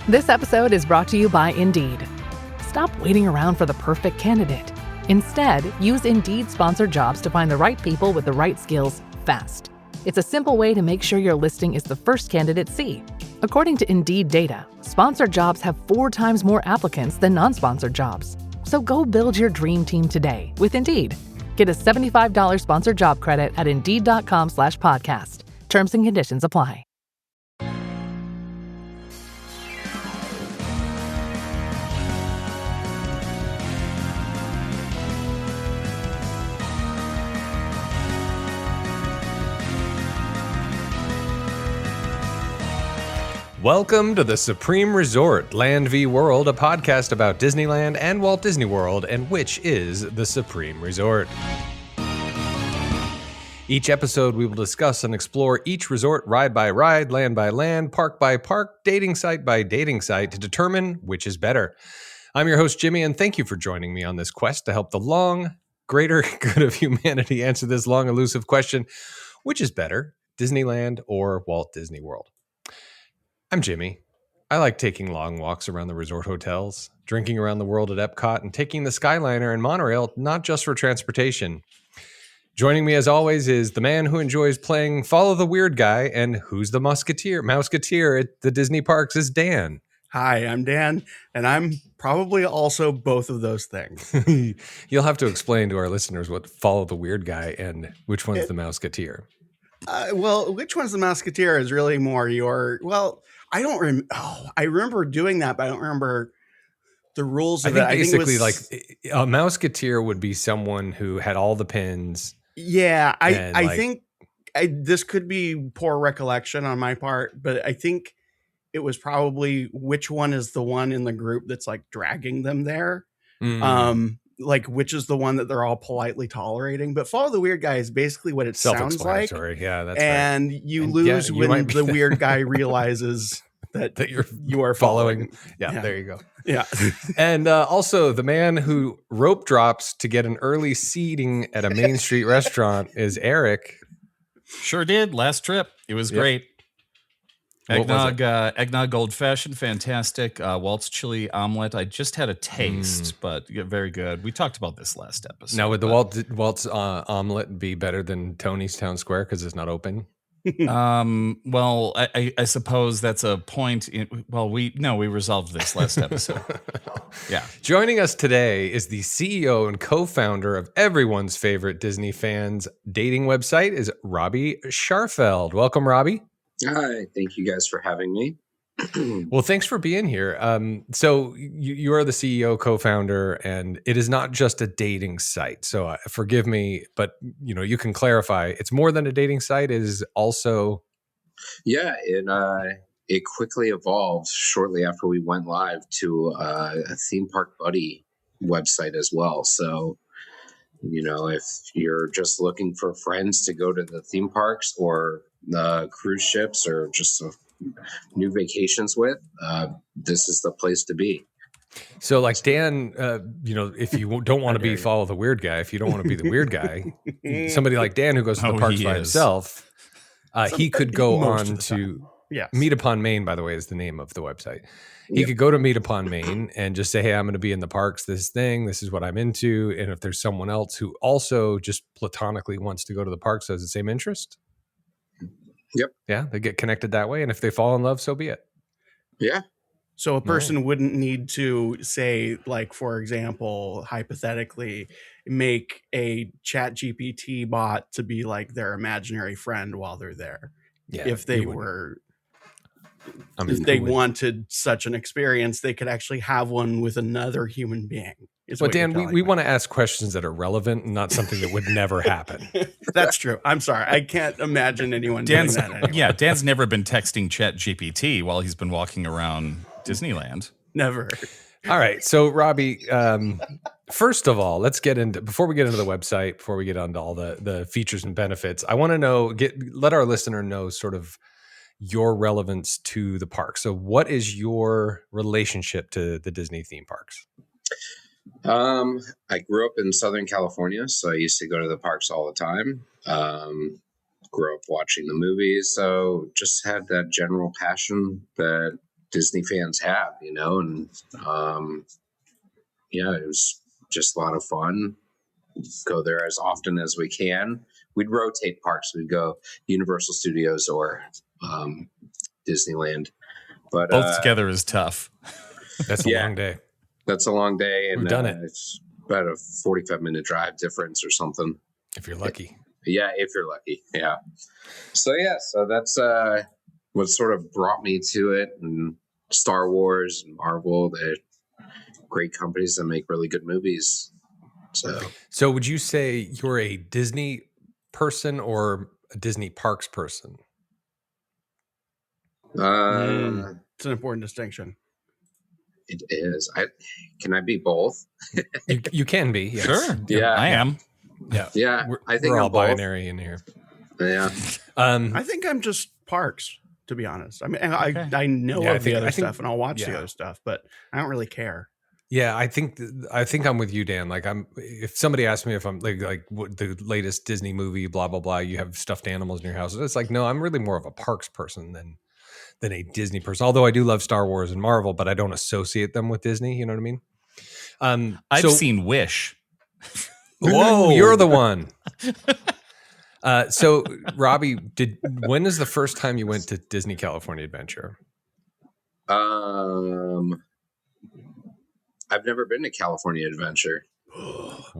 This episode is brought to you by Indeed. Stop waiting around for the perfect candidate. Instead, use Indeed sponsored jobs to find the right people with the right skills fast. It's a simple way to make sure your listing is the first candidates see. According to Indeed data, sponsored jobs have 4 times more applicants than non-sponsored jobs. So go build your dream team today with Indeed. Get a $75 sponsored job credit at Indeed.com/podcast. Terms and conditions apply. Welcome to the Supreme Resort, Land v. World, a podcast about Disneyland and Walt Disney World, and which is the Supreme Resort. Each episode, we will discuss and explore each resort ride by ride, land by land, park by park, dating site by dating site to determine which is better. I'm your host, Jimmy, and thank you for joining me on this quest to help the long, greater good of humanity answer this long, elusive question, which is better, Disneyland or Walt Disney World? I'm Jimmy. I like taking long walks around the resort hotels, drinking around the world at Epcot, and taking the Skyliner and monorail, not just for transportation. Joining me, as always, is the man who enjoys playing Follow the Weird Guy and Who's the Mouseketeer at the Disney parks is Dan. Hi, I'm Dan, and I'm probably also both of those things. You'll have to explain to our listeners what Follow the Weird Guy and which one's the Mouseketeer. Well, which one's the Mouseketeer is really more your, I don't remember. Oh, I remember doing that, but I don't remember the rules of it. I think basically, like a Mouseketeer would be someone who had all the pins. Yeah, I think this could be poor recollection on my part, but I think it was probably which one is the one in the group that's like dragging them there. Like which is the one that they're all politely tolerating. But Follow the Weird Guy is basically what it sounds like. Yeah, that's and right. You lose when the weird guy realizes that you are following. Yeah, there you go. Yeah. And also the man who rope drops to get an early seating at a Main Street restaurant is Eric. Sure did. Last trip. It was great. Eggnog old fashioned, fantastic. Walt's chili omelet. I just had a taste, but very good. We talked about this last episode. Would the Walt's omelet be better than Tony's Town Square because it's not open? Well, I suppose that's a point. We resolved this last episode. Yeah. Joining us today is the CEO and co-founder of everyone's favorite Disney fans dating website is Robby Scharfeld. Welcome, Robby. Hi, thank you guys for having me. Well, thanks for being here. So you are the CEO, co-founder, and it is not just a dating site. So forgive me, but you can clarify. It's more than a dating site. It is also. Yeah, it quickly evolved shortly after we went live to a theme park buddy website as well. So, if you're just looking for friends to go to the theme parks or the cruise ships or just new vacations with, this is the place to be. So like Dan, if you don't want to be Follow the Weird Guy, if you don't want to be the weird guy, somebody like Dan who goes to the parks by himself, he could go on to Meet Upon Main, by the way, is the name of the website. He could go to Meet Upon Main and just say, hey, I'm going to be in the parks, this is what I'm into. And if there's someone else who also just platonically wants to go to the parks, has the same interest. Yep. Yeah, they get connected that way. And if they fall in love, so be it. Yeah. So a person wouldn't need to say, like, for example, hypothetically, make a Chat GPT bot to be like their imaginary friend while they're there. Yeah, if they wanted such an experience, they could actually have one with another human being. But Dan, we want to ask questions that are relevant and not something that would never happen. That's true. I'm sorry. I can't imagine anyone doing that anymore. Yeah, Dan's never been texting Chat GPT while he's been walking around Disneyland. Never. All right. So, Robby, first of all, before we get into the website, before we get onto all the features and benefits, I want to let our listener know sort of your relevance to the park. So what is your relationship to the Disney theme parks? I grew up in Southern California, so I used to go to the parks all the time. Grew up watching the movies, so just had that general passion that Disney fans have, and yeah, it was just a lot of fun. Go there as often as we can. We'd rotate parks. We'd go Universal Studios or Disneyland. But both together is tough. That's a long day. That's a long day, and we've done it. It's about a 45-minute drive difference or something. If you're lucky. Yeah, if you're lucky. Yeah. So that's what sort of brought me to it. And Star Wars and Marvel, they're great companies that make really good movies. So would you say you're a Disney person or a Disney parks person? It's an important distinction. It is. Can I be both? You can be. Yes. Sure. Yeah, I am. Yeah. I think we're all binary in here. Yeah. I think I'm just parks, to be honest. I mean, I know of the other stuff, and I'll watch the other stuff, but I don't really care. Yeah, I think I'm with you, Dan. Like, if somebody asks me if I'm like what the latest Disney movie, blah blah blah, you have stuffed animals in your house. It's like, no, I'm really more of a parks person than a Disney person. Although I do love Star Wars and Marvel, but I don't associate them with Disney. You know what I mean? I've seen Wish. Whoa, you're the one. So, Robby, when is the first time you went to Disney California Adventure? I've never been to California Adventure.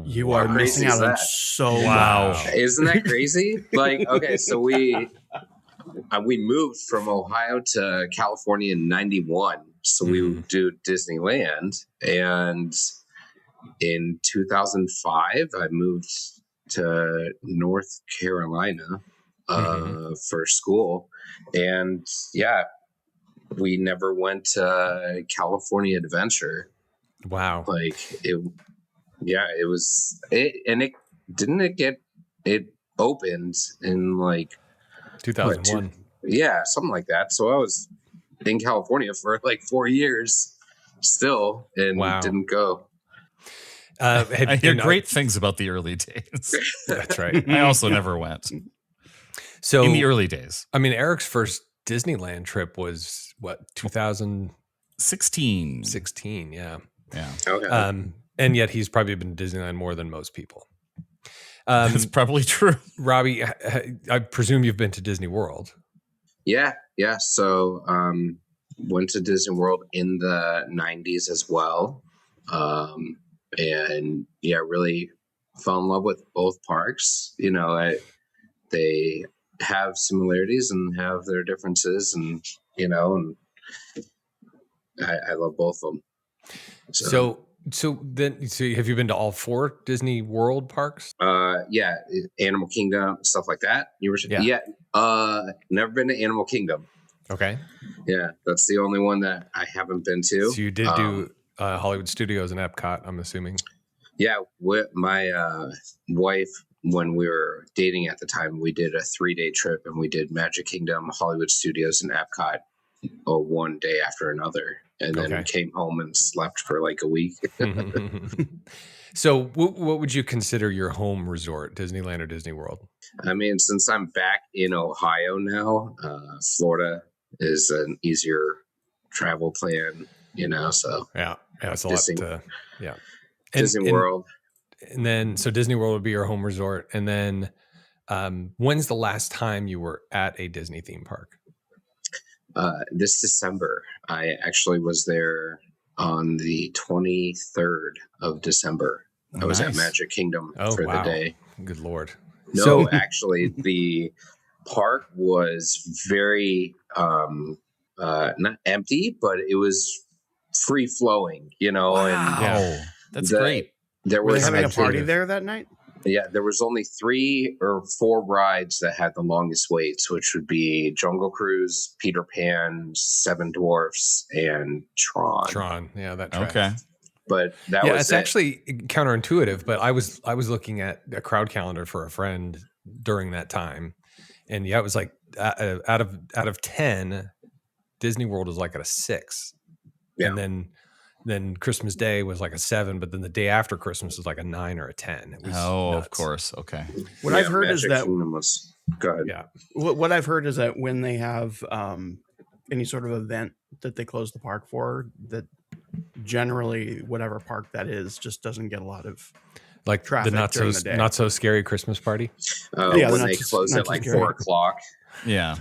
You are missing out on so much. Isn't that crazy? Like, okay, so we moved from Ohio to California in 91. So we would do Disneyland. And in 2005, I moved to North Carolina for school. And yeah, we never went to California Adventure. Wow. Like it was it opened in like 2001. Something like that. So I was in California for like 4 years still and didn't go. I hear great things about the early days. That's right. I also never went. So in the early days. I mean, Eric's first Disneyland trip was what, 2016? 16, yeah. Yeah. Okay. And yet he's probably been to Disneyland more than most people. That's probably true. Robby, I presume you've been to Disney World. Yeah. So went to Disney World in the 90s as well. And really fell in love with both parks. They have similarities and have their differences, and I love both of them. So have you been to all 4 Disney World parks? Animal Kingdom, stuff like that. Never been to Animal Kingdom. Okay. Yeah, that's the only one that I haven't been to. So you did do Hollywood Studios and Epcot, I'm assuming. Yeah, with my wife, when we were dating at the time, we did a 3-day trip, and we did Magic Kingdom, Hollywood Studios, and Epcot one day after another. And then came home and slept for like a week. So what would you consider your home resort, Disneyland or Disney World? I mean, since I'm back in Ohio now, Florida is an easier travel plan, so. Yeah, it's a lot to, yeah. Disney World. And then, so Disney World would be your home resort. And then when's the last time you were at a Disney theme park? This December. I actually was there on the 23rd of December. I was at Magic Kingdom for the day. Good Lord. No, actually, the park was very not empty, but it was free flowing, Wow. That's great. Were they having a party there that night? Yeah, there was only 3 or 4 rides that had the longest waits, which would be Jungle Cruise, Peter Pan, 7 Dwarfs, and Tron. Tron, yeah, that tracks. Okay. But it's actually counterintuitive. But I was looking at a crowd calendar for a friend during that time, and it was like out of 10, Disney World was like at a 6, and then Christmas Day was like a 7, but then the day after Christmas was like a 9 or a 10. It was nuts. Of course. Okay. What I've heard is that go ahead. What I've heard is that when they have any sort of event that they close the park for, that generally whatever park that is just doesn't get a lot of like traffic during the day. Not so scary Christmas party. When they close at like 4 o'clock. Yeah,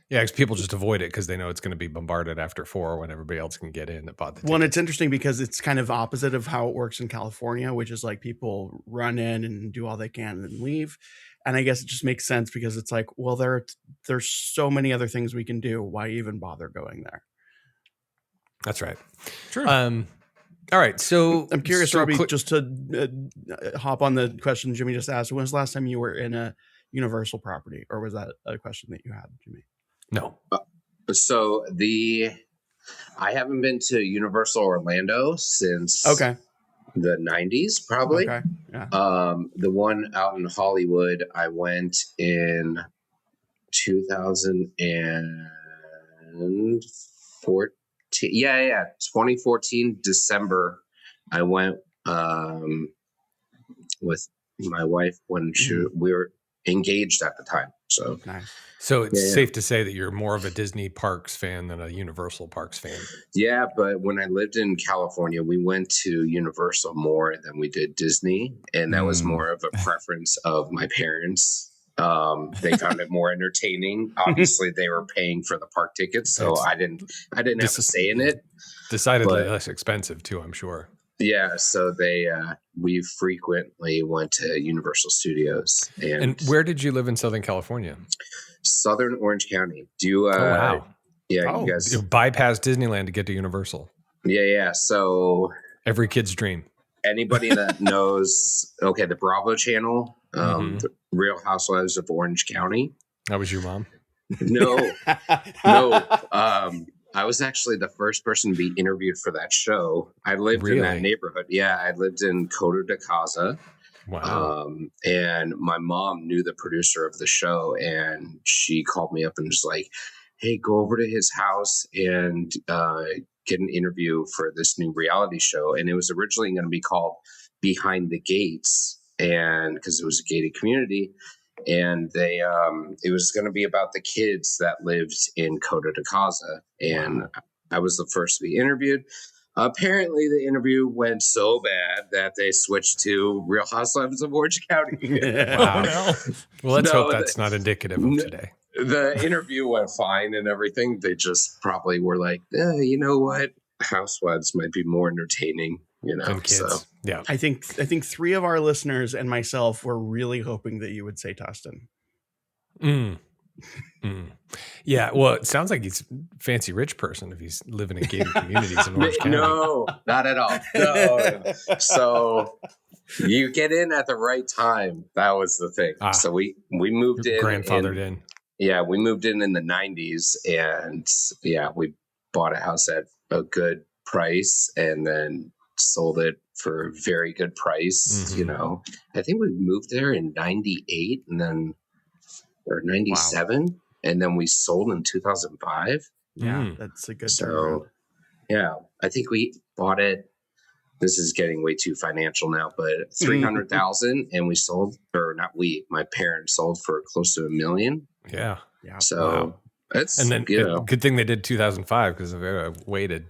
because people just avoid it because they know it's going to be bombarded after 4 when everybody else can get in that bought the tickets. Well, it's interesting because it's kind of opposite of how it works in California, which is like people run in and do all they can and then leave. And I guess it just makes sense because it's like, well, there's so many other things we can do. Why even bother going there? That's right. True. All right. So I'm curious, Robby, just to hop on the question Jimmy just asked. When was the last time you were in a Universal property, or was that a question that you had, Jimmy? No. So I haven't been to Universal Orlando since the 90s, probably. Okay. Yeah. The one out in Hollywood, I went in 2014. 2014 December. I went with my wife when we were engaged at the time. So nice. So it's safe to say that you're more of a Disney Parks fan than a Universal Parks fan. Yeah, but when I lived in California, we went to Universal more than we did Disney, and that was more of a preference of my parents. They found it more entertaining. Obviously, they were paying for the park tickets, so I didn't have a say in it. Decidedly less expensive too, I'm sure. Yeah, so we frequently went to Universal Studios. And where did you live in Southern California? Southern Orange County. Do you? Wow. Yeah, you guys bypass Disneyland to get to Universal. Yeah. So every kid's dream. Anybody that knows, the Bravo channel, the Real Housewives of Orange County. That was your mom? No. I was actually the first person to be interviewed for that show. I lived in that neighborhood. Yeah, I lived in Coto de Caza. Wow. And my mom knew the producer of the show, and she called me up and was like, hey, go over to his house and get an interview for this new reality show. And it was originally going to be called Behind the Gates, and because it was a gated community. And it was going to be about the kids that lived in Coto de Caza. And I was the first to be interviewed. Apparently, the interview went so bad that they switched to Real Housewives of Orange County. Wow. Well, let's hope that's not indicative of today. The interview went fine and everything. They just probably were like, you know what? Housewives might be more entertaining, than kids. So. Yeah. I think 3 of our listeners and myself were really hoping that you would say Tustin. Yeah, well, it sounds like he's a fancy rich person if he's living in gated communities in Orange County. No, not at all. No. So you get in at the right time. That was the thing. So we moved in. Grandfathered in. Yeah, we moved in the 90s, and we bought a house at a good price and then sold it for a very good price. I think we moved there in 98 and then or 97 and then we sold in 2005. That's a good turnaround. I think we bought it, this is getting way too financial now, but 300,000 and we sold, or not we, my parents sold for close to $1 million. So that's, and then good thing they did 2005 because if I waited,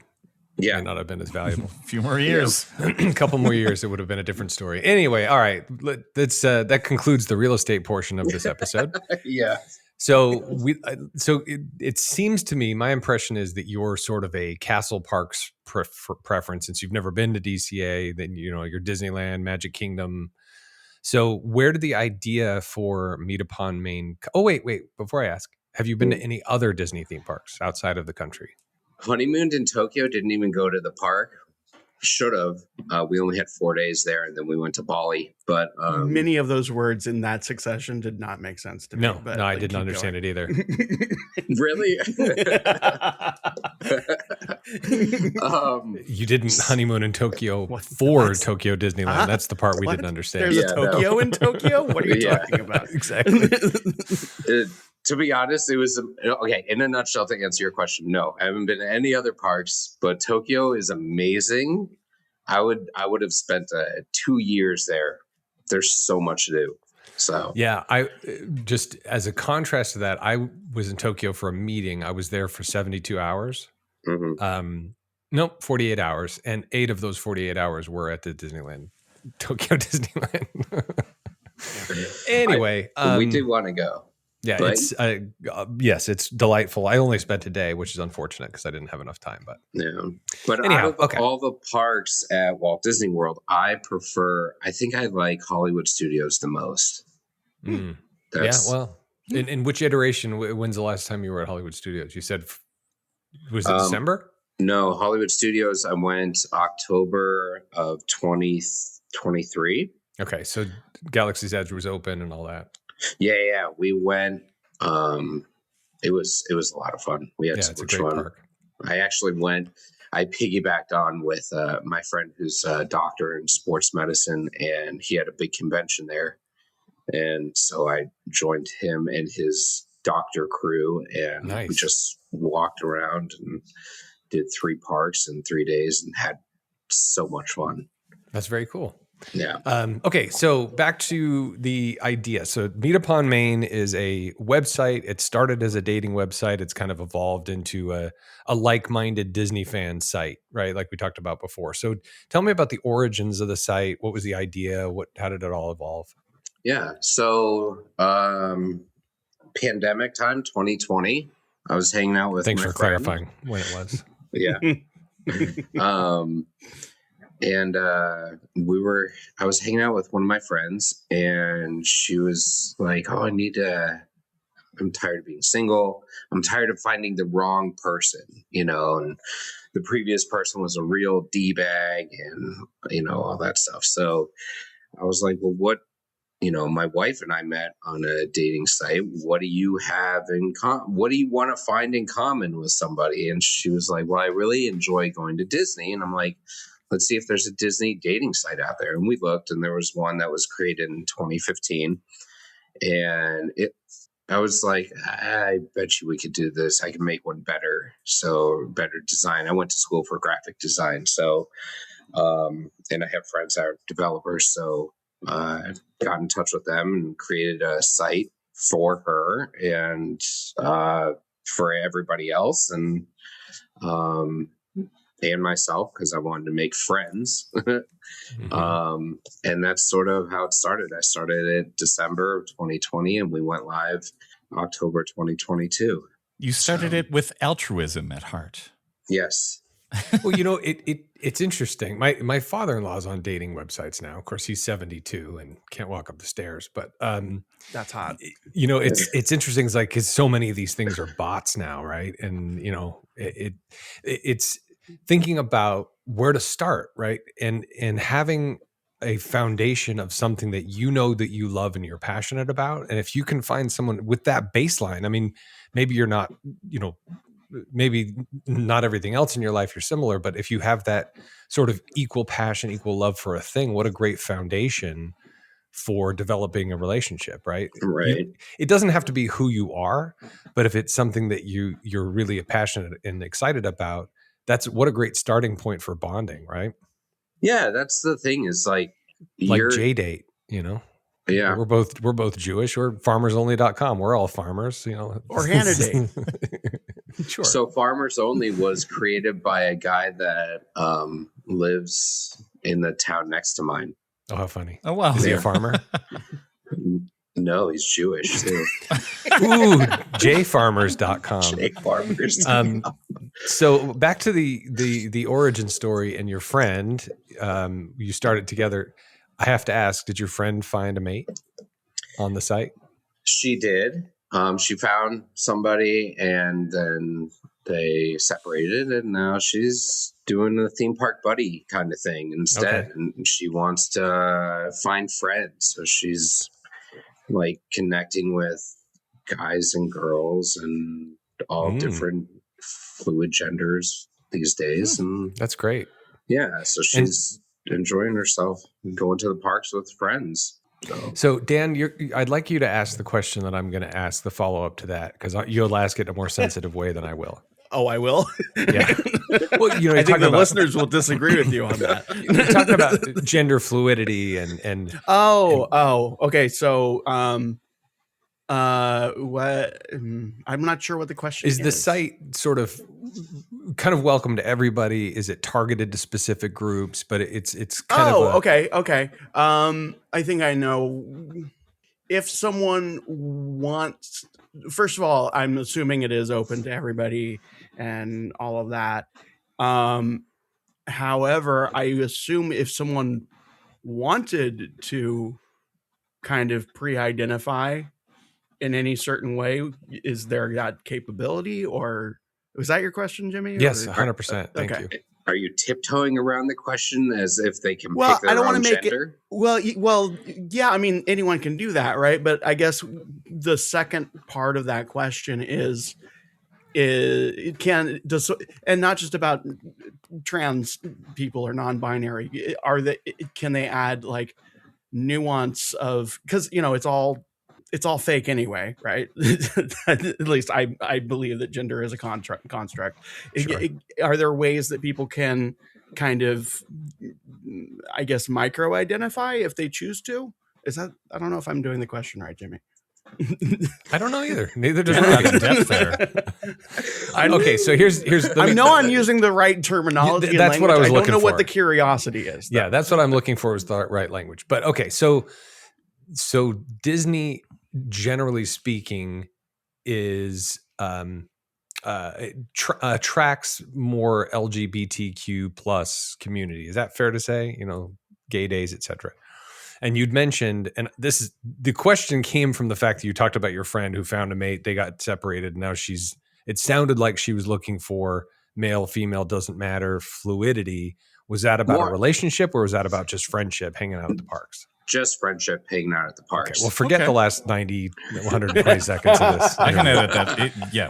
it may not have been as valuable. A few more years. A couple more years, it would have been a different story. Anyway, all right. That's that concludes the real estate portion of this episode. So it seems to me, my impression is that you're sort of a Castle Parks preference, since you've never been to DCA. Then you're Disneyland, Magic Kingdom. So where did the idea for Meet Upon Main? Oh wait. Before I ask, have you been to any other Disney theme parks outside of the country? Honeymooned in Tokyo, didn't even go to the park. Should have. We only had 4 days there, and then we went to Bali. But many of those words in that succession did not make sense to me. No, I didn't understand it either. Really? You didn't honeymoon in Tokyo for Tokyo Disneyland. That's the part we didn't understand. There's a Tokyo in Tokyo? What are you talking about? Exactly. To be honest, it was in a nutshell. To answer your question, no, I haven't been to any other parks, but Tokyo is amazing. I would have spent 2 years there. There's so much to do. So yeah, I just as a contrast to that, I was in Tokyo for a meeting. I was there for 72 hours. Nope, 48 hours, and 8 of those 48 hours were at the Tokyo Disneyland. Anyway, we do want to go. Yeah, but, it's yes, it's delightful. I only spent a day, which is unfortunate because I didn't have enough time. But yeah, but anyhow, out of all the parks at Walt Disney World, I think I like Hollywood Studios the most. Yeah, well, in which iteration? When's the last time you were at Hollywood Studios? You said was it December? No, Hollywood Studios. I went October of 2023. Okay, so Galaxy's Edge was open and all that. Yeah, we went. It was a lot of fun. We had so much fun. Park. I actually went. I piggybacked on with my friend who's a doctor in sports medicine, and he had a big convention there, and so I joined him and his doctor crew, and we just walked around and did 3 parks in 3 days and had so much fun. That's very cool. Yeah. Okay, so back to the idea. So Meet Upon Main is a website. It started as a dating website. It's kind of evolved into a like-minded Disney fan site, right? Like we talked about before. So tell me about the origins of the site. What was the idea? How did it all evolve? Yeah. So pandemic time, 2020, I was hanging out with Thanks my for friend. clarifying when it was. Yeah. And I was hanging out with one of my friends, and she was like, "Oh, I'm tired of being single. I'm tired of finding the wrong person, and the previous person was a real D-bag and, all that stuff." So I was like, well, my wife and I met on a dating site. What do you have in common? What do you want to find in common with somebody? And she was like, well, I really enjoy going to Disney. And I'm like, let's see if there's a Disney dating site out there. And we looked, and there was one that was created in 2015. And I was like, I bet you we could do this. I can make one better. So better design. I went to school for graphic design. So, and I have friends that are developers. So I got in touch with them and created a site for her and for everybody else. And myself, because I wanted to make friends. And that's sort of how it started. I started in December of 2020, and we went live October 2022. You started it with altruism at heart. Yes. Well, it's interesting. My father-in-law's on dating websites now. Of course, he's 72 and can't walk up the stairs, but that's hot. It's interesting. It's like, because so many of these things are bots now, right? And it's thinking about where to start, right? And having a foundation of something that that you love and you're passionate about. And if you can find someone with that baseline, I mean, maybe you're not, maybe not everything else in your life you're similar, but if you have that sort of equal passion, equal love for a thing, what a great foundation for developing a relationship, right? Right. It doesn't have to be who you are, but if it's something that you're really passionate and excited about, that's what a great starting point for bonding, right? Yeah, that's the thing is like J-Date, Yeah. We're both Jewish. We're farmersonly.com. We're all farmers, Or Hannah Date. Sure. So Farmers Only was created by a guy that lives in the town next to mine. Oh, how funny. Oh, wow. Is he a farmer? No, he's Jewish too. Ooh, jfarmers.com. jfarmers.com. So back to the origin story and your friend, you started together. I have to ask, did your friend find a mate on the site? She did. She found somebody, and then they separated, and now she's doing a theme park buddy kind of thing instead. Okay. And she wants to find friends. So she's like connecting with guys and girls and all different fluid genders these days. And that's great. Yeah. So she's enjoying herself and going to the parks with friends. So Dan, I'd like you to ask the question that I'm going to ask, the follow-up to that, because you'll ask it in a more sensitive way than I will. Oh, I will? Yeah. Well, you know, I think the listeners will disagree with you on that. You're talking about gender fluidity and okay. So, what? I'm not sure what the question is. Is the site sort of kind of welcome to everybody? Is it targeted to specific groups? But it's kind of okay. I think I know. If someone wants, first of all, I'm assuming it is open to everybody and all of that. However, I assume if someone wanted to kind of pre-identify in any certain way, is there that capability, or was that your question, Jimmy? Yes, 100%. Thank you. Are you tiptoeing around the question as if they can pick their own gender? Well, yeah. I mean, anyone can do that, right? But I guess the second part of that question is and not just about trans people or non-binary. Can they add like nuance of, because it's all fake anyway, right? At least I believe that gender is a construct. Sure. Are there ways that people can kind of, I guess, micro-identify if they choose to? Is that, I don't know if I'm doing the question right, Jimmy. I don't know either. Neither does Robby. Depth there. Okay, so here's. I know I'm using the right terminology. That's what I was looking for. I don't know what the curiosity is, though. Yeah, that's what I'm looking for, is the right language. But okay, so Disney, generally speaking, is attracts more LGBTQ plus community. Is that fair to say? Gay days, etc. And you'd mentioned, and the question came from the fact that you talked about your friend who found a mate, they got separated. Now it sounded like she was looking for male, female, doesn't matter, fluidity. Was that about a relationship, or was that about just friendship, hanging out at the parks? Just friendship, hanging out at the parks. Okay, well, forget the last 120 seconds of this. I can edit that.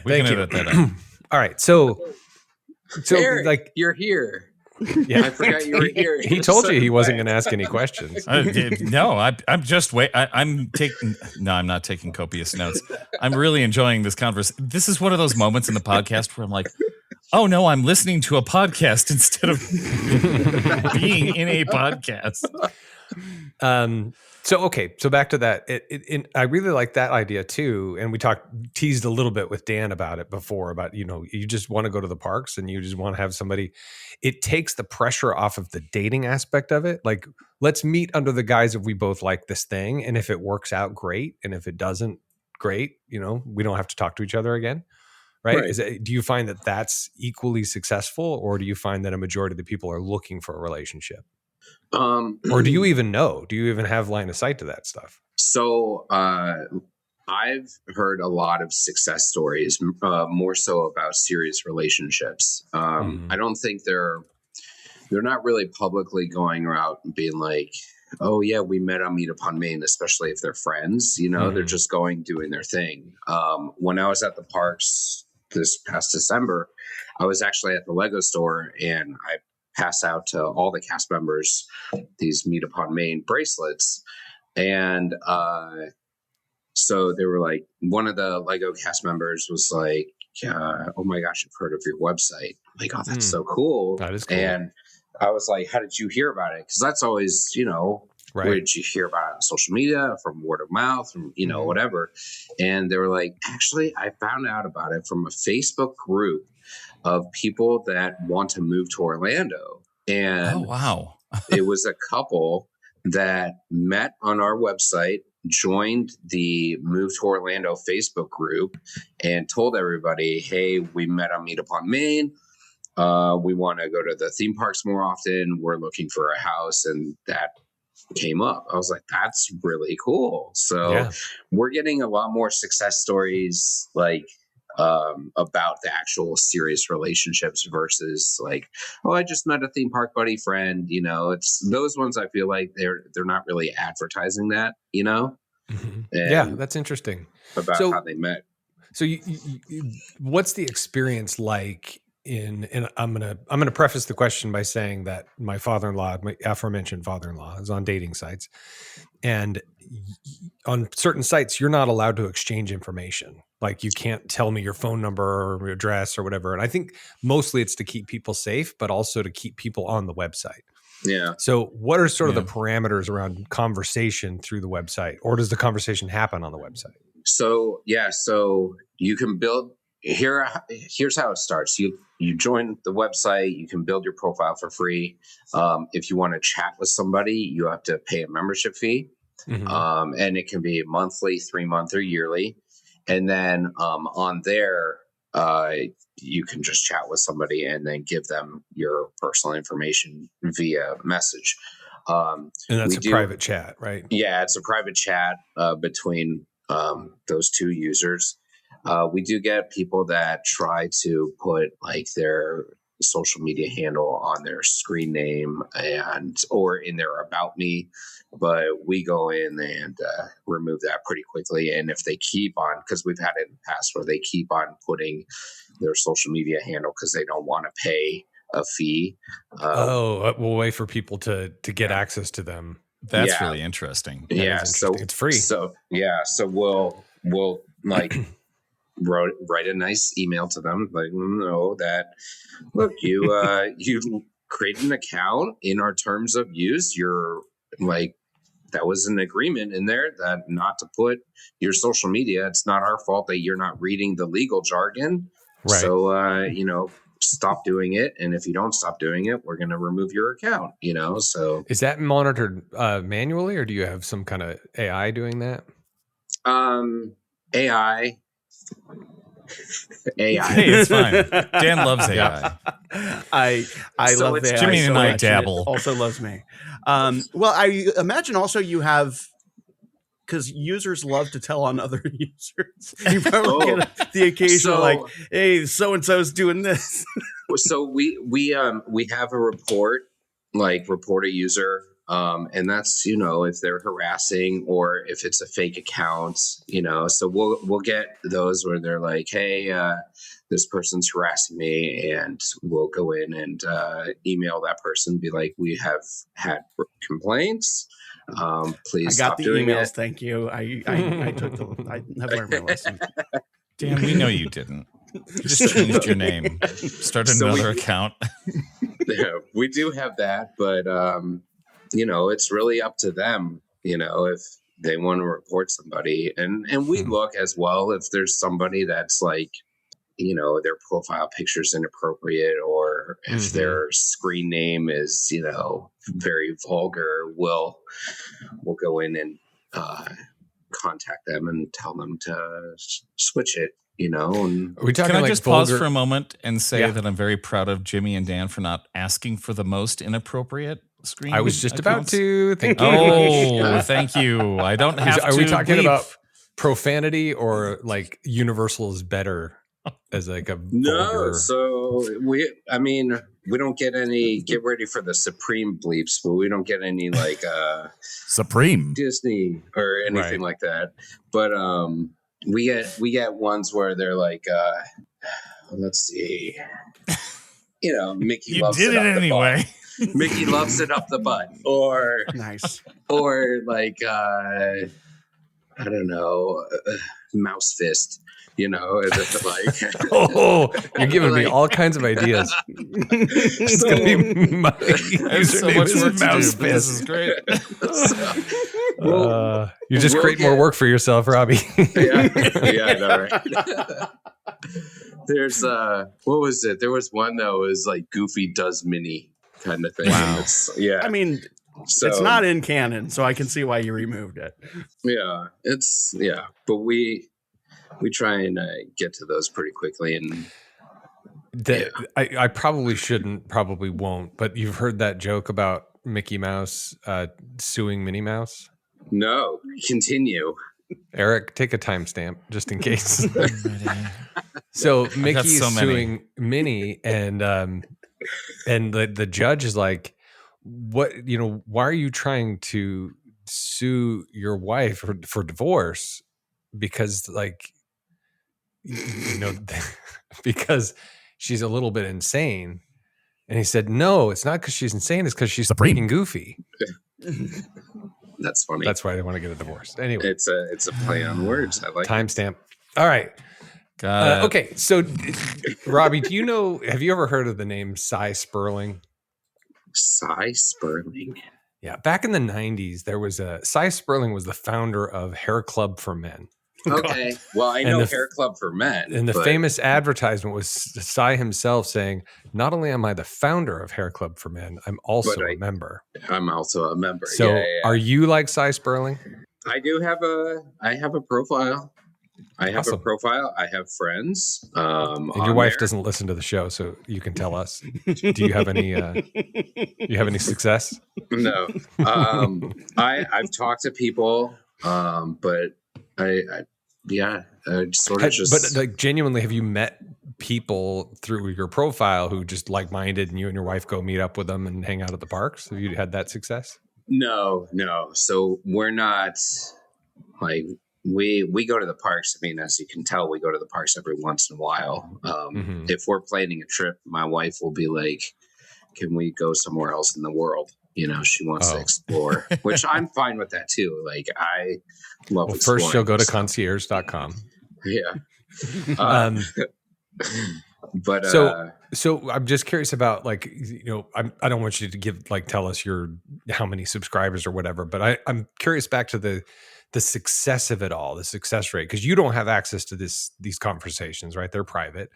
We can edit that out. All right. So Eric, like, you're here. Yeah, I forgot you were here. He told you he wasn't going to ask any questions. No, I'm just wait. I'm not taking copious notes. I'm really enjoying this conversation. This is one of those moments in the podcast where I'm like, oh no, I'm listening to a podcast instead of being in a podcast. So back to that. I really like that idea too. And we teased a little bit with Dan about it before, about, you just want to go to the parks and you just want to have somebody. It takes the pressure off of the dating aspect of it. Like, let's meet under the guise of we both like this thing. And if it works out, great. And if it doesn't, great. We don't have to talk to each other again. Right? Do you find that that's equally successful, or do you find that a majority of the people are looking for a relationship? Or do you even know? Do you even have line of sight to that stuff? So I've heard a lot of success stories, more so about serious relationships. I don't think they're not really publicly going out and being like, oh yeah, we met on Meet Upon Main, especially if they're friends. They're just doing their thing. When I was at the parks this past December, I was actually at the Lego store, and I pass out to all the cast members these Meet Upon Main bracelets. And so they were like, one of the Lego cast members was like, oh my gosh, I've heard of your website. I'm like, oh, that's so cool. That is cool. And I was like, how did you hear about it? Because that's always, right. Where did you hear about it on social media, from word of mouth, from, whatever. And they were like, actually, I found out about it from a Facebook group of people that want to move to Orlando. And oh, wow. It was a couple that met on our website, joined the Move to Orlando Facebook group, and told everybody, hey, we met on Meet Upon Main. We want to go to the theme parks more often. We're looking for a house. And that came up. I was like, that's really cool. So we're getting a lot more success stories, like about the actual serious relationships versus like, oh, I just met a theme park buddy friend. It's those ones. I feel like they're not really advertising that, Yeah, that's interesting about how they met. So you, what's the experience like and I'm gonna preface the question by saying that my father-in-law, my aforementioned father-in-law, is on dating sites, and on certain sites you're not allowed to exchange information. Like, you can't tell me your phone number or your address or whatever. And I think mostly it's to keep people safe, but also to keep people on the website. Yeah. So what are sort of the parameters around conversation through the website, or does the conversation happen on the website? So you can build here's how it starts. You join the website, you can build your profile for free. If you want to chat with somebody, you have to pay a membership fee. Mm-hmm. And it can be monthly, 3-month, or yearly. And then on there, you can just chat with somebody and then give them your personal information via message. And that's a private chat, right? Yeah, it's a private chat between those two users. We do get people that try to put like their social media handle on their screen name or in their about me, but we go in and remove that pretty quickly. And if they keep on, because we've had it in the past where they keep on putting their social media handle because they don't want to pay a fee. We'll wait for people to get access to them. That's really interesting. So it's free. So we'll like write a nice email to them, letting them know that, look, you created an account in our terms of use. You're like, that was an agreement in there that not to put your social media. It's not our fault that you're not reading the legal jargon. Right. So, stop doing it. And if you don't stop doing it, we're going to remove your account, so. Is that monitored manually, or do you have some kind of AI doing that? AI. Hey, it's fine. Dan loves AI. I love AI. Jimmy and I dabble. Also loves me. Well, I imagine also you have, because users love to tell on other users. You probably get the occasional hey, so and so's doing this. So we have a report a user. And that's, if they're harassing or if it's a fake account, so we'll get those where they're like, hey, this person's harassing me, and we'll go in and email that person, be like, we have had complaints. Please stop doing it. I got the emails. Thank you. I have learned my lesson. Dan, we know you didn't. You just changed your name. Started another account. Yeah, we do have that, but it's really up to them, if they want to report somebody. And we look as well if there's somebody that's like, their profile picture's inappropriate, or if their screen name is, very vulgar, we'll go in and contact them and tell them to switch it. And Are we talking Can I like just vulgar? pause for a moment and say that I'm very proud of Jimmy and Dan for not asking for the most inappropriate screen? I was just about to. Thank you. Oh, thank you. I don't have to. Are we talking about profanity or like universal is better as like a vulgar? No, so we don't get any, get ready for the Supreme bleeps, but we don't get any like Supreme Disney or anything like that. But we get ones where they're like, let's see, Mickey you loves did it anyway. Mickey loves it up the butt, or nice, or like I don't know, mouse fist. You're giving me all kinds of ideas. It's gonna be my username is mouse fist. This is great. You just create more work for yourself, Robby. Yeah, I know, right? There's what was it? There was one that was like Goofy does Minnie kind of thing. Wow. I mean, it's not in canon, so I can see why you removed it. Yeah, but we try and get to those pretty quickly. And I probably shouldn't, probably won't, but you've heard that joke about Mickey Mouse suing Minnie Mouse? No, continue. Eric, take a timestamp just in case. So Mickey's suing Minnie, and the judge is like, "What? Why are you trying to sue your wife for divorce? Because because she's a little bit insane." And he said, "No, it's not because she's insane. It's because she's freaking goofy." That's funny. That's why they want to get a divorce. Anyway, it's a play on words. I like timestamp. All right. Got it. Okay. So, Robbie, have you ever heard of the name Cy Sperling? Cy Sperling. Yeah. Back in the 90s, Cy Sperling was the founder of Hair Club for Men. Okay. Well, I know Hair Club for Men. And the famous advertisement was Cy himself saying, "Not only am I the founder of Hair Club for Men, I'm also a member." I'm also a member. So are you like Cy Sperling? I have a profile. I have a profile. I have friends. And your wife doesn't listen to the show, so you can tell us. Do you have any success? No. I've talked to people, but But like, genuinely, have you met people through your profile who just like-minded, and you and your wife go meet up with them and hang out at the parks? Have you had that success? No. So we're not like we go to the parks. I mean, as you can tell, we go to the parks every once in a while. If we're planning a trip, my wife will be like, "Can we go somewhere else in the world?" You know, she wants to explore, which I'm fine with that too. Like, I love exploring. First, she'll go to concierge.com. Yeah. But so I'm just curious about, like, I don't want you to tell us how many subscribers or whatever, but I'm curious back to the success of it all, the success rate, because you don't have access to these conversations, right? They're private.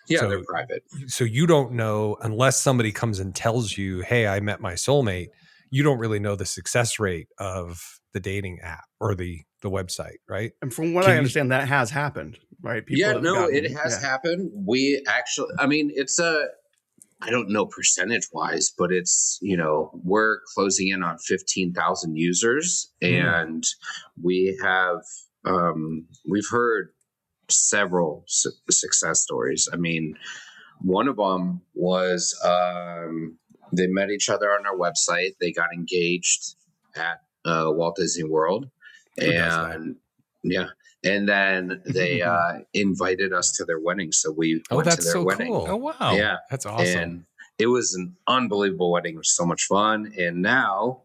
Yeah, they're private. So you don't know, unless somebody comes and tells you, "Hey, I met my soulmate," you don't really know the success rate of the dating app or the website, right? And from what I understand, that has happened, right? It has happened. We actually, I mean, I don't know percentage wise, but it's, we're closing in on 15,000 users, and we have, we've heard several success stories. I mean, one of them was they met each other on our website. They got engaged at Walt Disney World, and then they invited us to their wedding. So we went to their wedding. Cool. Oh wow, yeah, that's awesome. And it was an unbelievable wedding. It was so much fun, and now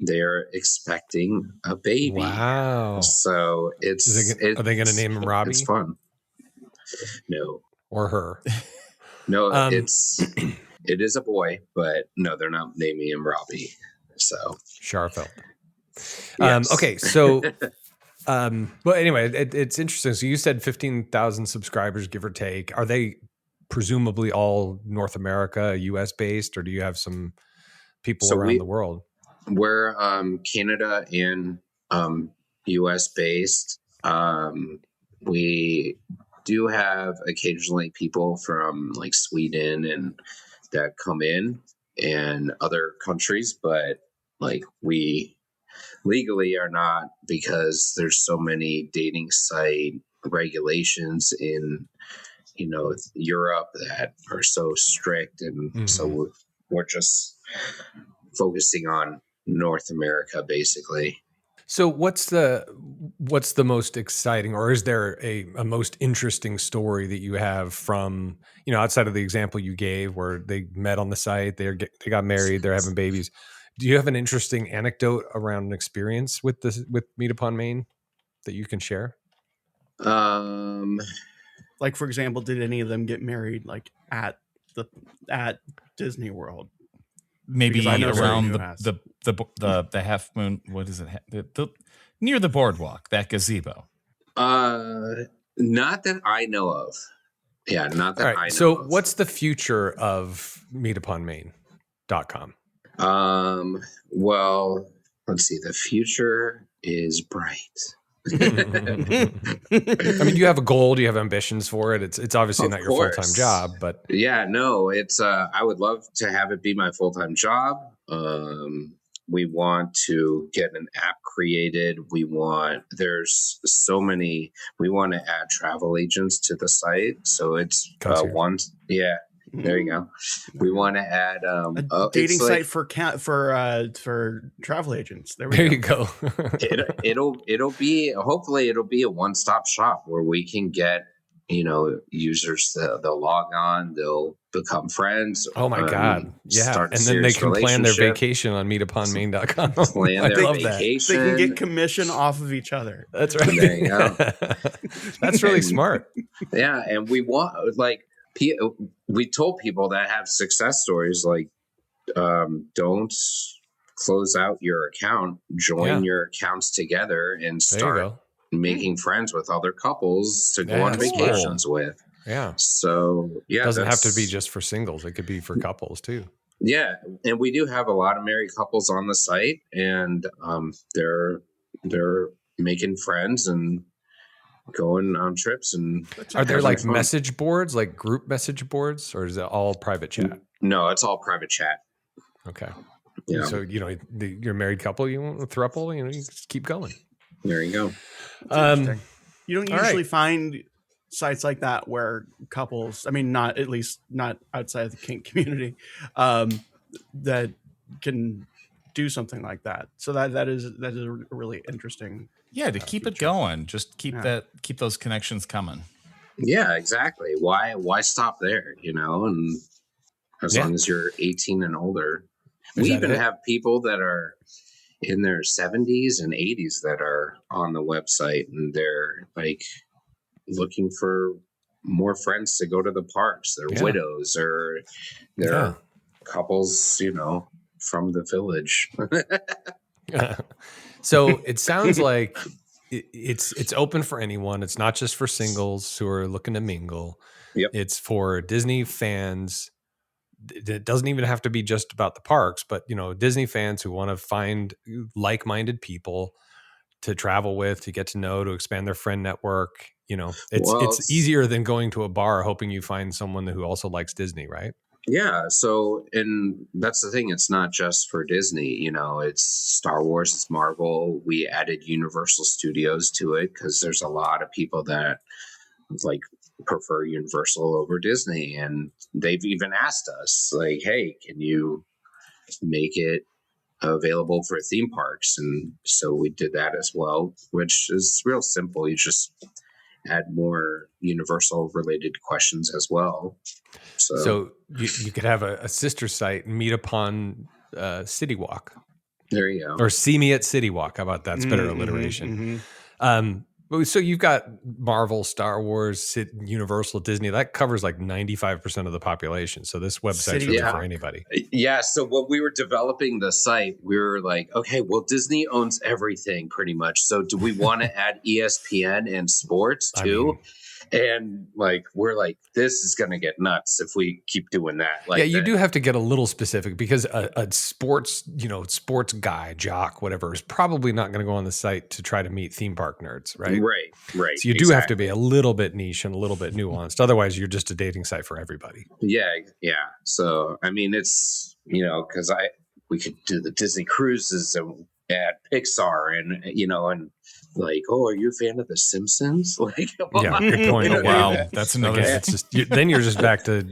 they're expecting a baby. Wow. So are they going to name him Robbie? It's fun. No. Or her. No, it is a boy, but no, they're not naming him Robbie. So Scharfeld. Yes. Okay. So, but anyway, it's interesting. So you said 15,000 subscribers, give or take. Are they presumably all North America, US based, or do you have some people around the world? We're Canada and US based. We do have occasionally people from like Sweden and that come in, and other countries, but like we legally are not, because there's so many dating site regulations in Europe that are so strict, and so we're just focusing on North America basically. So what's the most exciting, or is there a most interesting story that you have from, outside of the example you gave where they met on the site, they got married, they're having babies? Do you have an interesting anecdote around an experience with Meet Upon Maine that you can share? Like, for example, did any of them get married like at Disney World? Maybe around the half moon. What is it? Near the boardwalk, that gazebo. Not that I know of. Yeah, not that I know so of. What's the future of meetuponmaine.com? Well, let's see. The future is bright. I mean, do you have a goal? Do you have ambitions for it? It's obviously not your full-time job, but yeah, no, it's I would love to have it be my full-time job. We want to get an app created. We want to add travel agents to the site, so it's one. Yeah. There you go. We want to add a dating site for travel agents. There you go. It'll be, hopefully it'll be a one-stop shop where we can get users, they'll log on, they'll become friends. Oh my God. Yeah. And then they can plan their vacation on meetuponmaine.com. Plan their vacation. They can get commission off of each other. That's right. There you go. That's really smart. Yeah. And we told people that have success stories, like, don't close out your account, join your accounts together and start making friends with other couples to go on vacations with. Yeah. So it doesn't have to be just for singles. It could be for couples too. Yeah. And we do have a lot of married couples on the site, and they're making friends and going on trips. And are there like message boards, like group message boards, or is it all private chat? No, it's all private chat. Okay. Yeah. So, you're a married couple, you want a throuple, you just keep going. There you go. You don't usually find sites like that where couples, I mean, not outside of the kink community, that can do something like that. So that is a really interesting. Yeah, to keep it going, just keep those connections coming. Yeah, exactly. Why stop there? And as long as you're 18 and older, we even have people that are in their 70s and 80s that are on the website, and they're like looking for more friends to go to the parks. They're widows, or they're couples, from the village. So it sounds like it's open for anyone. It's not just for singles who are looking to mingle. Yep. It's for Disney fans. It doesn't even have to be just about the parks, but Disney fans who want to find like-minded people to travel with, to get to know, to expand their friend network. It's easier than going to a bar hoping you find someone who also likes Disney, right? Yeah. So, and that's the thing. It's not just for Disney, it's Star Wars, it's Marvel. We added Universal Studios to it because there's a lot of people that like prefer Universal over Disney, and they've even asked us, like, hey, can you make it available for theme parks? And so we did that as well, which is real simple. You just add more Universal related questions as well. So you could have a sister site, Meet Upon City Walk. There you go. Or See Me at City Walk. How about that? It's better alliteration. So you've got Marvel, Star Wars, Universal, Disney. That covers like 95% of the population. So this website's really for anybody. Yeah. So when we were developing the site, we were like, okay, well, Disney owns everything pretty much. So do we want to add ESPN and sports too? And like, we're like, this is going to get nuts if we keep doing that. Like, you do have to get a little specific, because a sports, sports guy, jock, whatever, is probably not going to go on the site to try to meet theme park nerds, right? Right. So you do have to be a little bit niche and a little bit nuanced. Otherwise, you're just a dating site for everybody. Yeah. So, I mean, it's, because we could do the Disney cruises and add Pixar and like, oh, are you a fan of The Simpsons? Like, yeah, good point. Oh, wow, that's another. It's just then you're just back to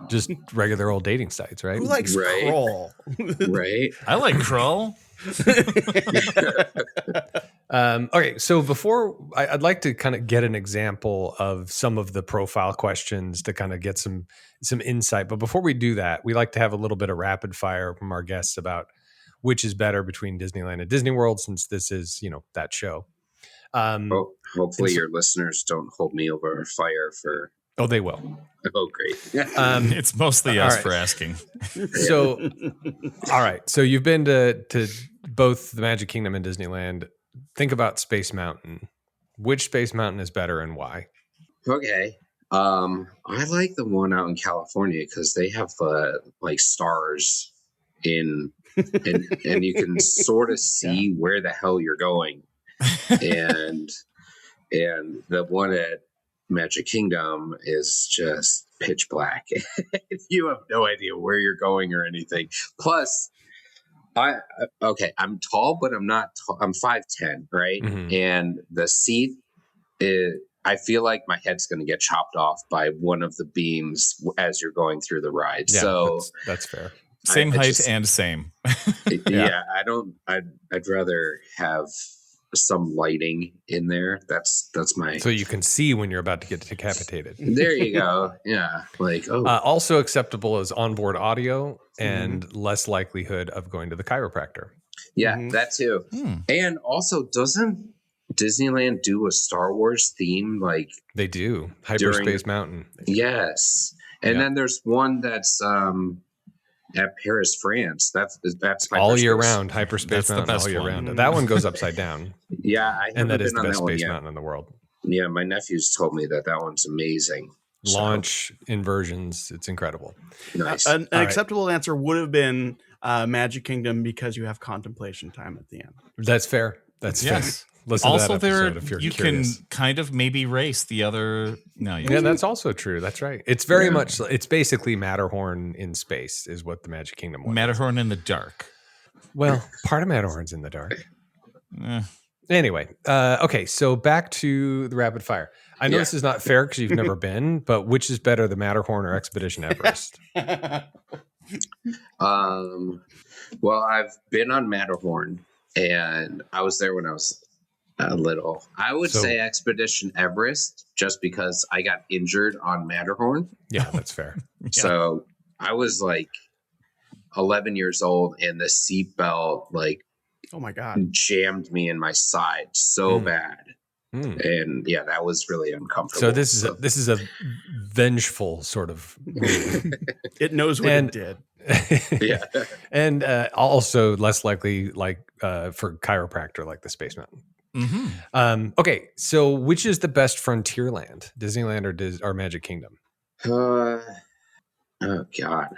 just regular old dating sites, right? Who likes Kroll? Right. I like Kroll. Okay, so before I'd like to kind of get an example of some of the profile questions to kind of get some insight. But before we do that, we like to have a little bit of rapid fire from our guests about which is better between Disneyland and Disney World, since this is, that show. Hopefully your listeners don't hold me over fire for... Oh, they will. Oh, great. It's mostly us for asking. So, all right. So you've been to both the Magic Kingdom and Disneyland. Think about Space Mountain. Which Space Mountain is better and why? Okay. I like the one out in California because they have like stars and you can sort of see where the hell you're going. And the one at Magic Kingdom is just pitch black. You have no idea where you're going or anything. Plus, I'm tall, but I'm not tall. I'm 5'10", right? Mm-hmm. And the seat, I feel like my head's going to get chopped off by one of the beams as you're going through the ride. Yeah, so that's fair. Same height and same. Yeah, I'd rather have some lighting in there. That's my. So you can see when you're about to get decapitated. There you go. Yeah. Like, also acceptable is onboard audio and less likelihood of going to the chiropractor. Yeah, that too. And also, doesn't Disneyland do a Star Wars theme? Like they do. Hyperspace Mountain. Yes. And then there's one that's at Paris, France. That's all year round. Hyperspace Mountain all year one. round. That one goes upside down. Yeah, I and that is been the on best that space one mountain in the world. Yeah, my nephews told me that one's amazing. Launch inversions, it's incredible. Nice. An acceptable answer would have been Magic Kingdom because you have contemplation time at the end. That's fair. That's fair. Listen also, to that episode if you're curious. Can kind of maybe race the other. No, yeah, that's also true. That's right. It's very much. It's basically Matterhorn in space, is what the Magic Kingdom was. Matterhorn in the dark. Well, part of Matterhorn's in the dark. Anyway, okay. So back to the rapid fire. I know this is not fair because you've never been, but which is better, the Matterhorn or Expedition Everest? Well, I've been on Matterhorn, and I was there when I was little. I would say Expedition Everest, just because I got injured on Matterhorn. Yeah, that's fair. So I was like 11 years old, and the seatbelt oh my God, jammed me in my side so bad. And yeah, that was really uncomfortable. So this is a vengeful sort of move. It knows what it did. Yeah. And also less likely for chiropractor like the Space Mountain. Okay, so which is the best Frontierland, Disneyland or Magic Kingdom? Oh God,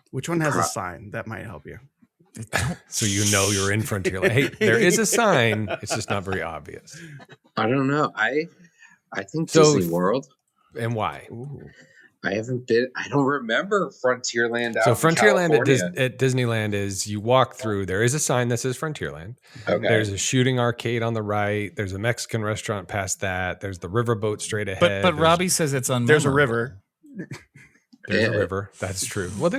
which one has a sign that might help you? So you know you're in Frontierland. Hey, there is a sign. It's just not very obvious. I don't know. I think Disney World. And why? Ooh. I haven't been. I don't remember Frontierland. So Frontierland at Disneyland is you walk through. There is a sign that says Frontierland. Okay. There's a shooting arcade on the right. There's a Mexican restaurant past that. There's the riverboat straight ahead. But Robby says it's unmemorable. There's a river. There's a river. That's true. Well,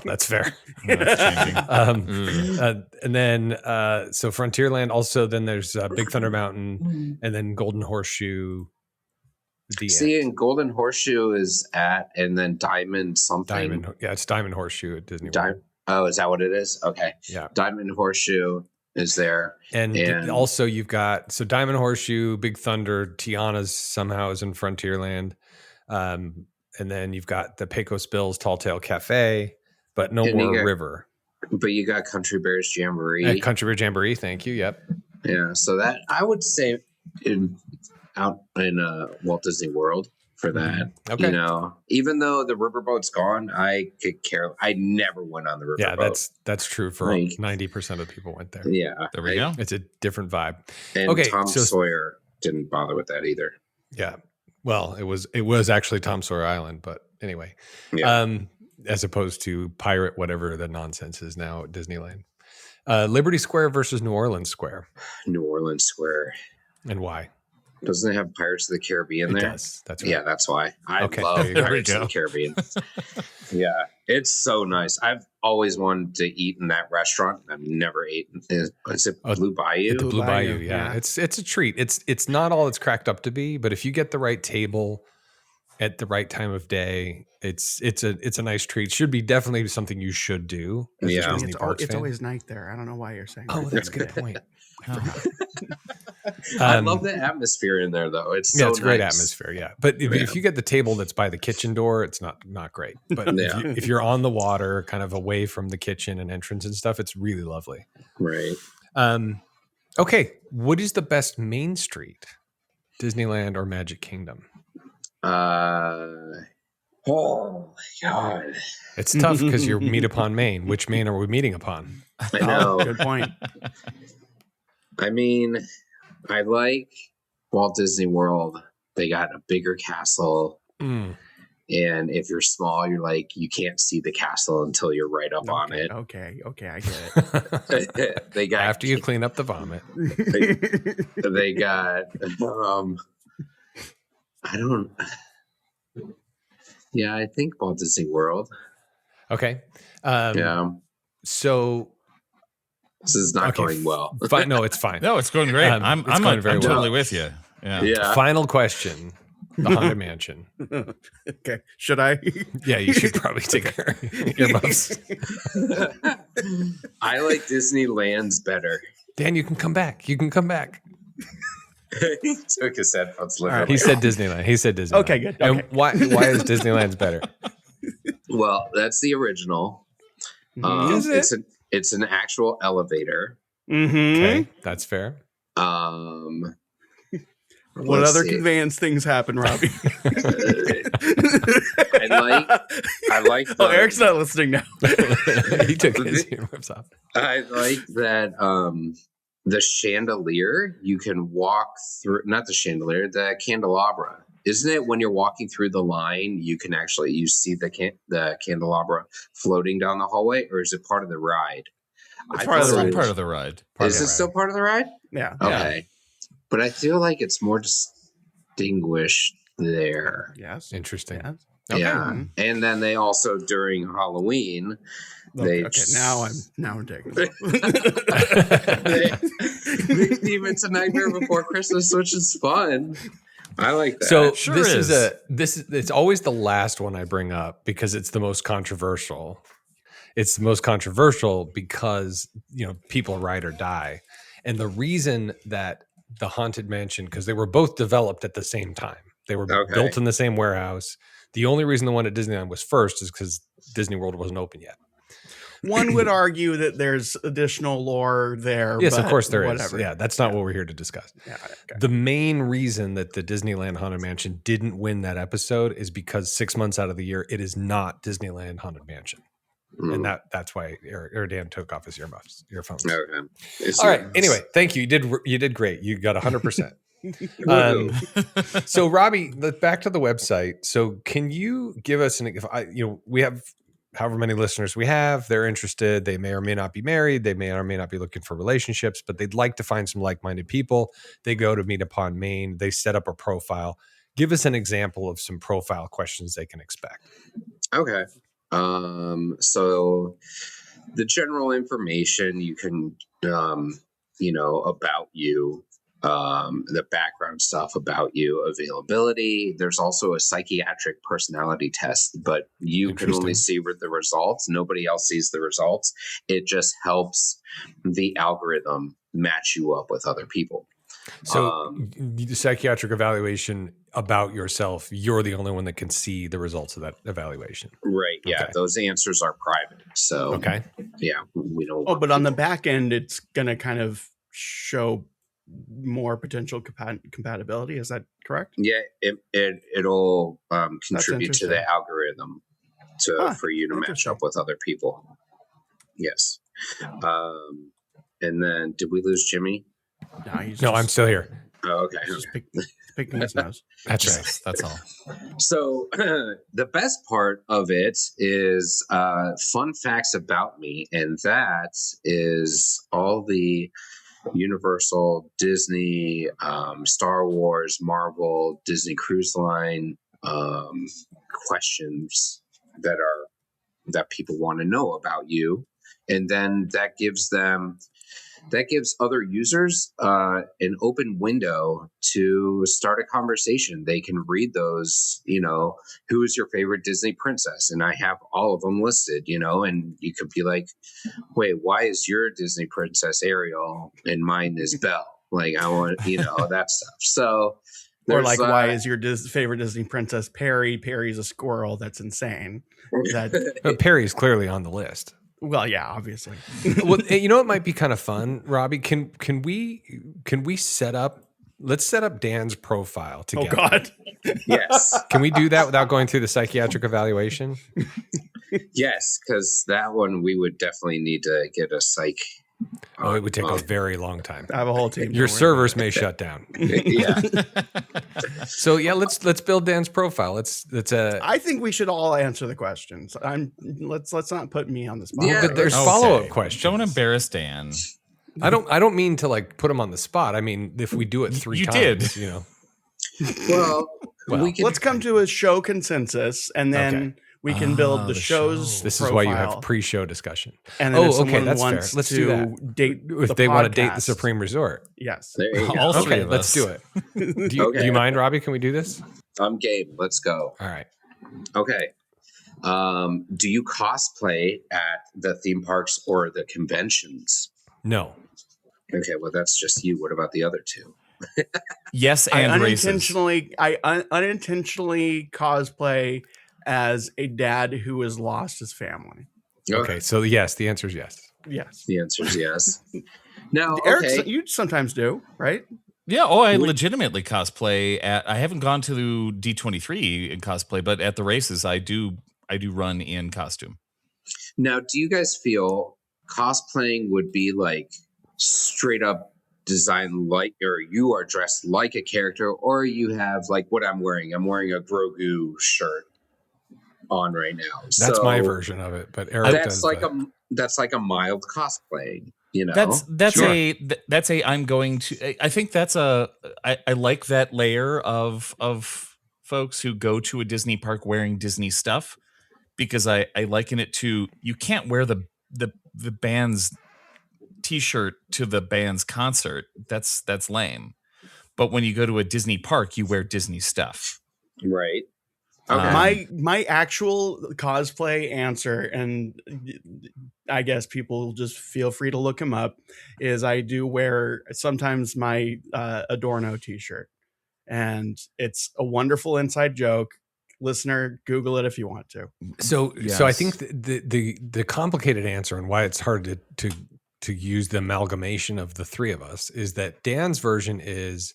that's fair. That's changing. And then so Frontierland. Also, then there's Big Thunder Mountain, and then Golden Horseshoe. And Golden Horseshoe is and then Diamond something. It's Diamond Horseshoe at Disney World. Oh, is that what it is? Okay. Yeah. Diamond Horseshoe is there. And also you've got Diamond Horseshoe, Big Thunder, Tiana's somehow is in Frontierland. And then you've got the Pecos Bills Tall Tale Cafe, but no more river. But you got Country Bears Jamboree. Country Bear Jamboree, thank you. Yep. Yeah. So that I would say out in Walt Disney World for that. Okay. You know, even though the riverboat's gone, I could care. I never went on the riverboat. Yeah, that's true for 90% of people went there. Yeah. There we go. It's a different vibe. And Tom Sawyer didn't bother with that either. Yeah. Well, it was actually Tom Sawyer Island, but anyway. Yeah. As opposed to Pirate whatever the nonsense is now at Disneyland. Liberty Square versus New Orleans Square. New Orleans Square. And why? Doesn't it have Pirates of the Caribbean there? It does. That's right. Yeah, that's why. I love Pirates of the Caribbean. Yeah, it's so nice. I've always wanted to eat in that restaurant. I've never eaten. Is it Blue Bayou? The Blue Bayou, yeah. It's a treat. It's not all it's cracked up to be, but if you get the right table at the right time of day, it's a nice treat. Should be definitely something you should do. Yeah, it's always night there. I don't know why you're saying. Oh, that's a good point. I love the atmosphere in there, though. It's so it's a great atmosphere. Yeah, but if you get the table that's by the kitchen door, it's not great. But if you're on the water, kind of away from the kitchen and entrance and stuff, it's really lovely. Right. Okay, what is the best main street, Disneyland or Magic Kingdom? Oh my God, it's tough because you meet upon Maine. Which Maine are we meeting upon? I know. Good point. I mean, I like Walt Disney World. They got a bigger castle. And if you're small, you can't see the castle until you're right up on it. Okay, I get it. They got after you clean up the vomit. They got I think Walt Disney World. Okay. Yeah. So This is not going well. Fine. No, it's fine. No, it's going great. I'm totally with you. Yeah. Final question. The Haunted Mansion. Okay. Should I? Yeah, you should probably take your earmuffs. I like Disneyland's better. Dan, you can come back. He took his headphones. Right. He said Disneyland. Okay, good. Okay. And why is Disneyland's better? Well, that's the original. Is it? It's an actual elevator. Mm-hmm. Okay, that's fair. What other conveyance things happen, Robby? I like. Oh, Eric's not listening now. He took his earmuffs off. I like that. The chandelier, you can walk through. Not the chandelier, the candelabra. Isn't it when you're walking through the line, you can you see the candelabra floating down the hallway, or is it part of the ride? It's part of the ride. Is it still part of the ride? Yeah. Okay. Yeah. But I feel like it's more distinguished there. Yes. Interesting. Yes. Okay. Yeah. And then they also, during Halloween, now I'm taking it. They theme It's a Nightmare Before Christmas, which is fun. I like that. So sure it's always the last one I bring up because it's the most controversial. It's the most controversial because, people ride or die. And the reason that the Haunted Mansion, because they were both developed at the same time. They were built in the same warehouse. The only reason the one at Disneyland was first is because Disney World wasn't open yet. One would argue that there's additional lore there. Yes, of course there whatever. is. Yeah, that's not what we're here to discuss. Yeah, okay. The main reason that the Disneyland Haunted Mansion didn't win that episode is because 6 months out of the year, it is not Disneyland Haunted Mansion. And that's why Dan took off his earphones. Okay. All right. Anyway, thank you. You did great. You got 100%. So Robby, back to the website. So can you give us we have however many listeners we have, they're interested. They may or may not be married. They may or may not be looking for relationships, but they'd like to find some like-minded people. They go to Meet Upon Maine. They set up a profile. Give us an example of some profile questions they can expect. Okay. So the general information you can, about you, the background stuff about you, availability. There's also a psychiatric personality test, but you can only see the results. Nobody else sees the results. It just helps the algorithm match you up with other people. So the psychiatric evaluation about yourself, you're the only one that can see the results of that evaluation. Right. Yeah. Okay. Those answers are private. So, yeah, we don't. Oh, but on the back end, it's going to kind of show more potential compatibility. Is that correct? Yeah. It'll contribute to the algorithm for you to match up with other people. Yes. And then did we lose Jimmy? No, I'm still here. Oh, okay. Just picking his nose. That's right. That's all. So the best part of it is fun facts about me, and that is all the Universal, Disney, Star Wars, Marvel, Disney Cruise Line questions that people want to know about you, and then that gives other users an open window to start a conversation. They can read those, who is your favorite Disney princess? And I have all of them listed, and you could be like, wait, why is your Disney princess Ariel and mine is Belle? Like, I want, that stuff. So, or like, why is your favorite Disney princess Perry? Perry's a squirrel. That's insane. Perry's clearly on the list. Well, yeah, obviously. Well, it might be kind of fun, Robby. Can we set up? Let's set up Dan's profile together. Oh God. Yes. Can we do that without going through the psychiatric evaluation? Yes, because that one we would definitely need to get a psych. It would take a very long time. I have a whole team. Your servers may shut down. Yeah. So yeah, let's build Dan's profile. I think we should all answer the questions. Let's not put me on the spot. Yeah, but there's follow-up questions. Don't embarrass Dan. I don't mean to put him on the spot. I mean, if we do it three times, Well, let's come to a show consensus, and then We can build the show's This profile, is why you have pre-show discussion. And then okay, that's fair. Let's do that. Date if they want to date the Supreme Resort. Yes. There you go. All three Okay, of let's us. do it. Do you mind, Robbie? Can we do this? I'm game. Let's go. All right. Okay. Do you cosplay at the theme parks or the conventions? No. Okay, well, that's just you. What about the other two? Yes, and I unintentionally cosplay as a dad who has lost his family. Okay, so yes, the answer is yes. Yes. The answer is yes. Now, Eric, you sometimes do, right? Yeah. Oh, I legitimately cosplay at. I haven't gone to D23 in cosplay, but at the races, I do run in costume. Now, do you guys feel cosplaying would be like straight up design like, or you are dressed like a character, or you have like what I'm wearing? I'm wearing a Grogu shirt on right now. That's my version of it, but Eric that's like a mild cosplay. You know, that's a I'm going to. I think that's I like that layer of folks who go to a Disney park wearing Disney stuff, because I liken it to, you can't wear the band's t-shirt to the band's concert. That's lame. But when you go to a Disney park, you wear Disney stuff. Right. Okay. My actual cosplay answer, and I guess people just feel free to look him up, is I do wear sometimes my Adorno t-shirt, and it's a wonderful inside joke. Listener, Google it if you want to. So I think the complicated answer and why it's hard to use the amalgamation of the three of us is that Dan's version is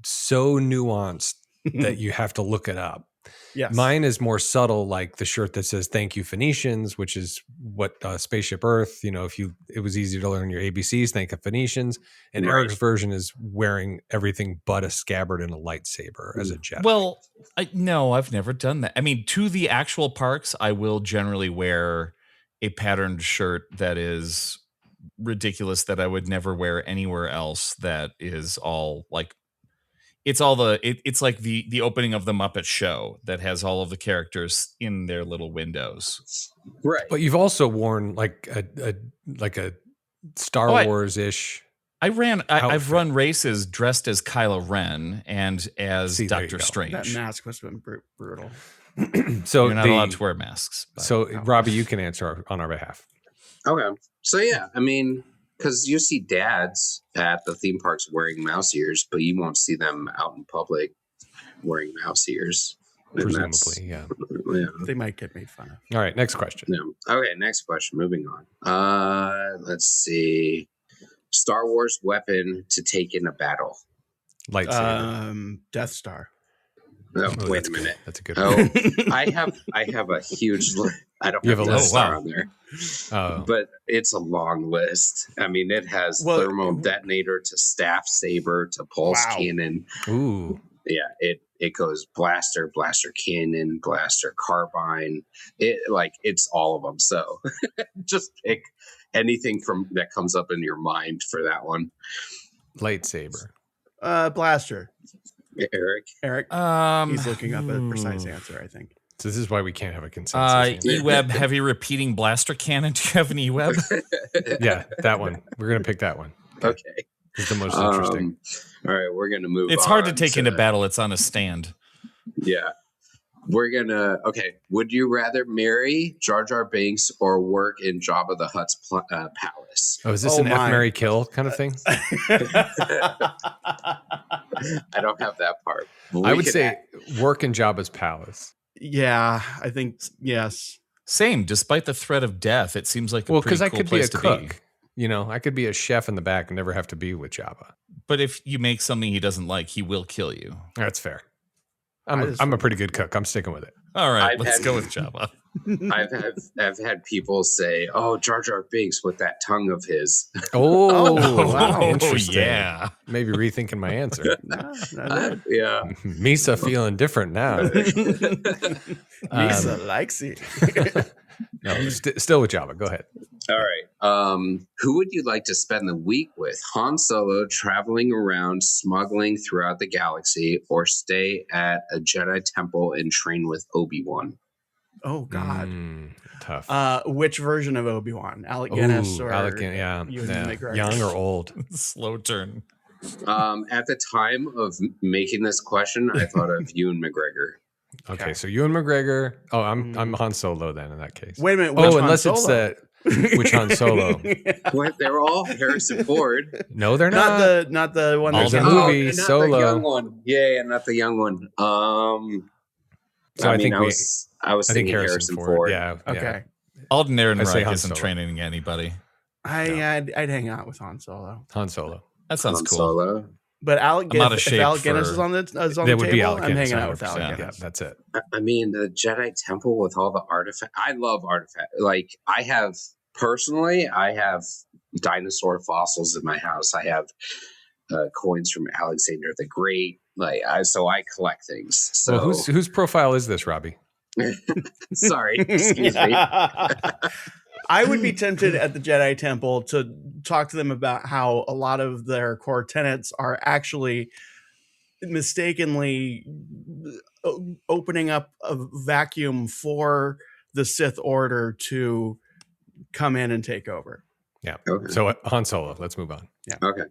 so nuanced that you have to look it up. Yes. Mine is more subtle, like the shirt that says "Thank you, Phoenicians," which is what Spaceship Earth. You know, it was easy to learn your ABCs. Thank you, Phoenicians. And Eric's version is wearing everything but a scabbard and a lightsaber as a Jedi. Well, no, I've never done that. I mean, to the actual parks, I will generally wear a patterned shirt that is ridiculous that I would never wear anywhere else. That is all like. It's like the opening of the Muppet Show that has all of the characters in their little windows. Right. But you've also worn like a Star Wars-ish. I've run races dressed as Kylo Ren and as Doctor Strange. That mask must have been brutal. So you're not allowed to wear masks. So Robbie, you can answer on our behalf. Okay. So yeah, I mean, because you see dads at the theme parks wearing mouse ears, but you won't see them out in public wearing mouse ears. Presumably, yeah. They might get made fun of. All right, next question. Yeah. Okay, next question. Moving on. Let's see. Star Wars weapon to take in a battle. Lightsaber. Death Star. Oh, wait a minute. That's a good one. I have a huge I don't have a Death Star on there. But it's a long list. I mean, it has thermal detonator to staff saber to pulse cannon. Ooh. Yeah, it goes blaster cannon, blaster carbine. It's all of them. So just pick anything from that comes up in your mind for that one. Lightsaber. Blaster. Eric. He's looking up a precise answer, I think. So this is why we can't have a consensus. E-Web heavy repeating blaster cannon. Do you have an E-Web? Yeah, that one. We're going to pick that one. Okay. It's the most interesting. All right, we're going to move on. It's hard to take into battle. It's on a stand. Yeah. Okay. Would you rather marry Jar Jar Binks or work in Jabba the Hutt's palace? Oh, is this an F, Marry, Kill kind of thing? I don't have that part. I would say work in Jabba's palace. Yeah, I think yes. Same. Despite the threat of death, it seems like because I could be a cook. You know, I could be a chef in the back and never have to be with Jabba. But if you make something he doesn't like, he will kill you. That's fair. I'm a pretty good cook. I'm sticking with it. All right, let's go with Jabba. I've had people say, "Oh, Jar Jar Binks with that tongue of his." Oh, wow. Interesting. Yeah. Maybe rethinking my answer. Yeah. Misa feeling different now. Misa likes it. No, still with Jabba. Go ahead. All right. Who would you like to spend the week with? Han Solo traveling around smuggling throughout the galaxy, or stay at a Jedi temple and train with Obi-Wan? Oh God. Tough. Which version of Obi-Wan? Alec Guinness or Alec Guinness, yeah. Ewan McGregor? Young or old? Slow turn. At the time of making this question, I thought of Ewan McGregor. Okay, so Ewan McGregor. Oh, I'm Han Solo then in that case. Wait a minute. Oh, unless it's which Han Solo? What? They're all Harrison Ford. No, they're not. Not the one. There's that's a movie not Solo. the young one. Yeah, not the young one. So I think I was thinking Harrison Ford. Yeah. Okay. Alden Ehrenreich Han isn't Solo. training anybody. I'd hang out with Han Solo. Han Solo. That sounds Han cool. Solo. But I'm out of if shape Alec Guinness for- is on the That would be table, Alec I'm Guinness. hanging out with 100%. Alec Yeah, Guinness. that's it. I mean, the Jedi Temple with all the artifacts. I love artifacts. Like, I have dinosaur fossils in my house. I have coins from Alexander the Great. So I collect things. So Well, whose profile is this, Robbie? sorry, excuse me. I would be tempted at the Jedi Temple to talk to them about how a lot of their core tenets are actually mistakenly opening up a vacuum for the Sith Order to come in and take over. Yeah. Okay. So Han Solo. Let's move on. Okay.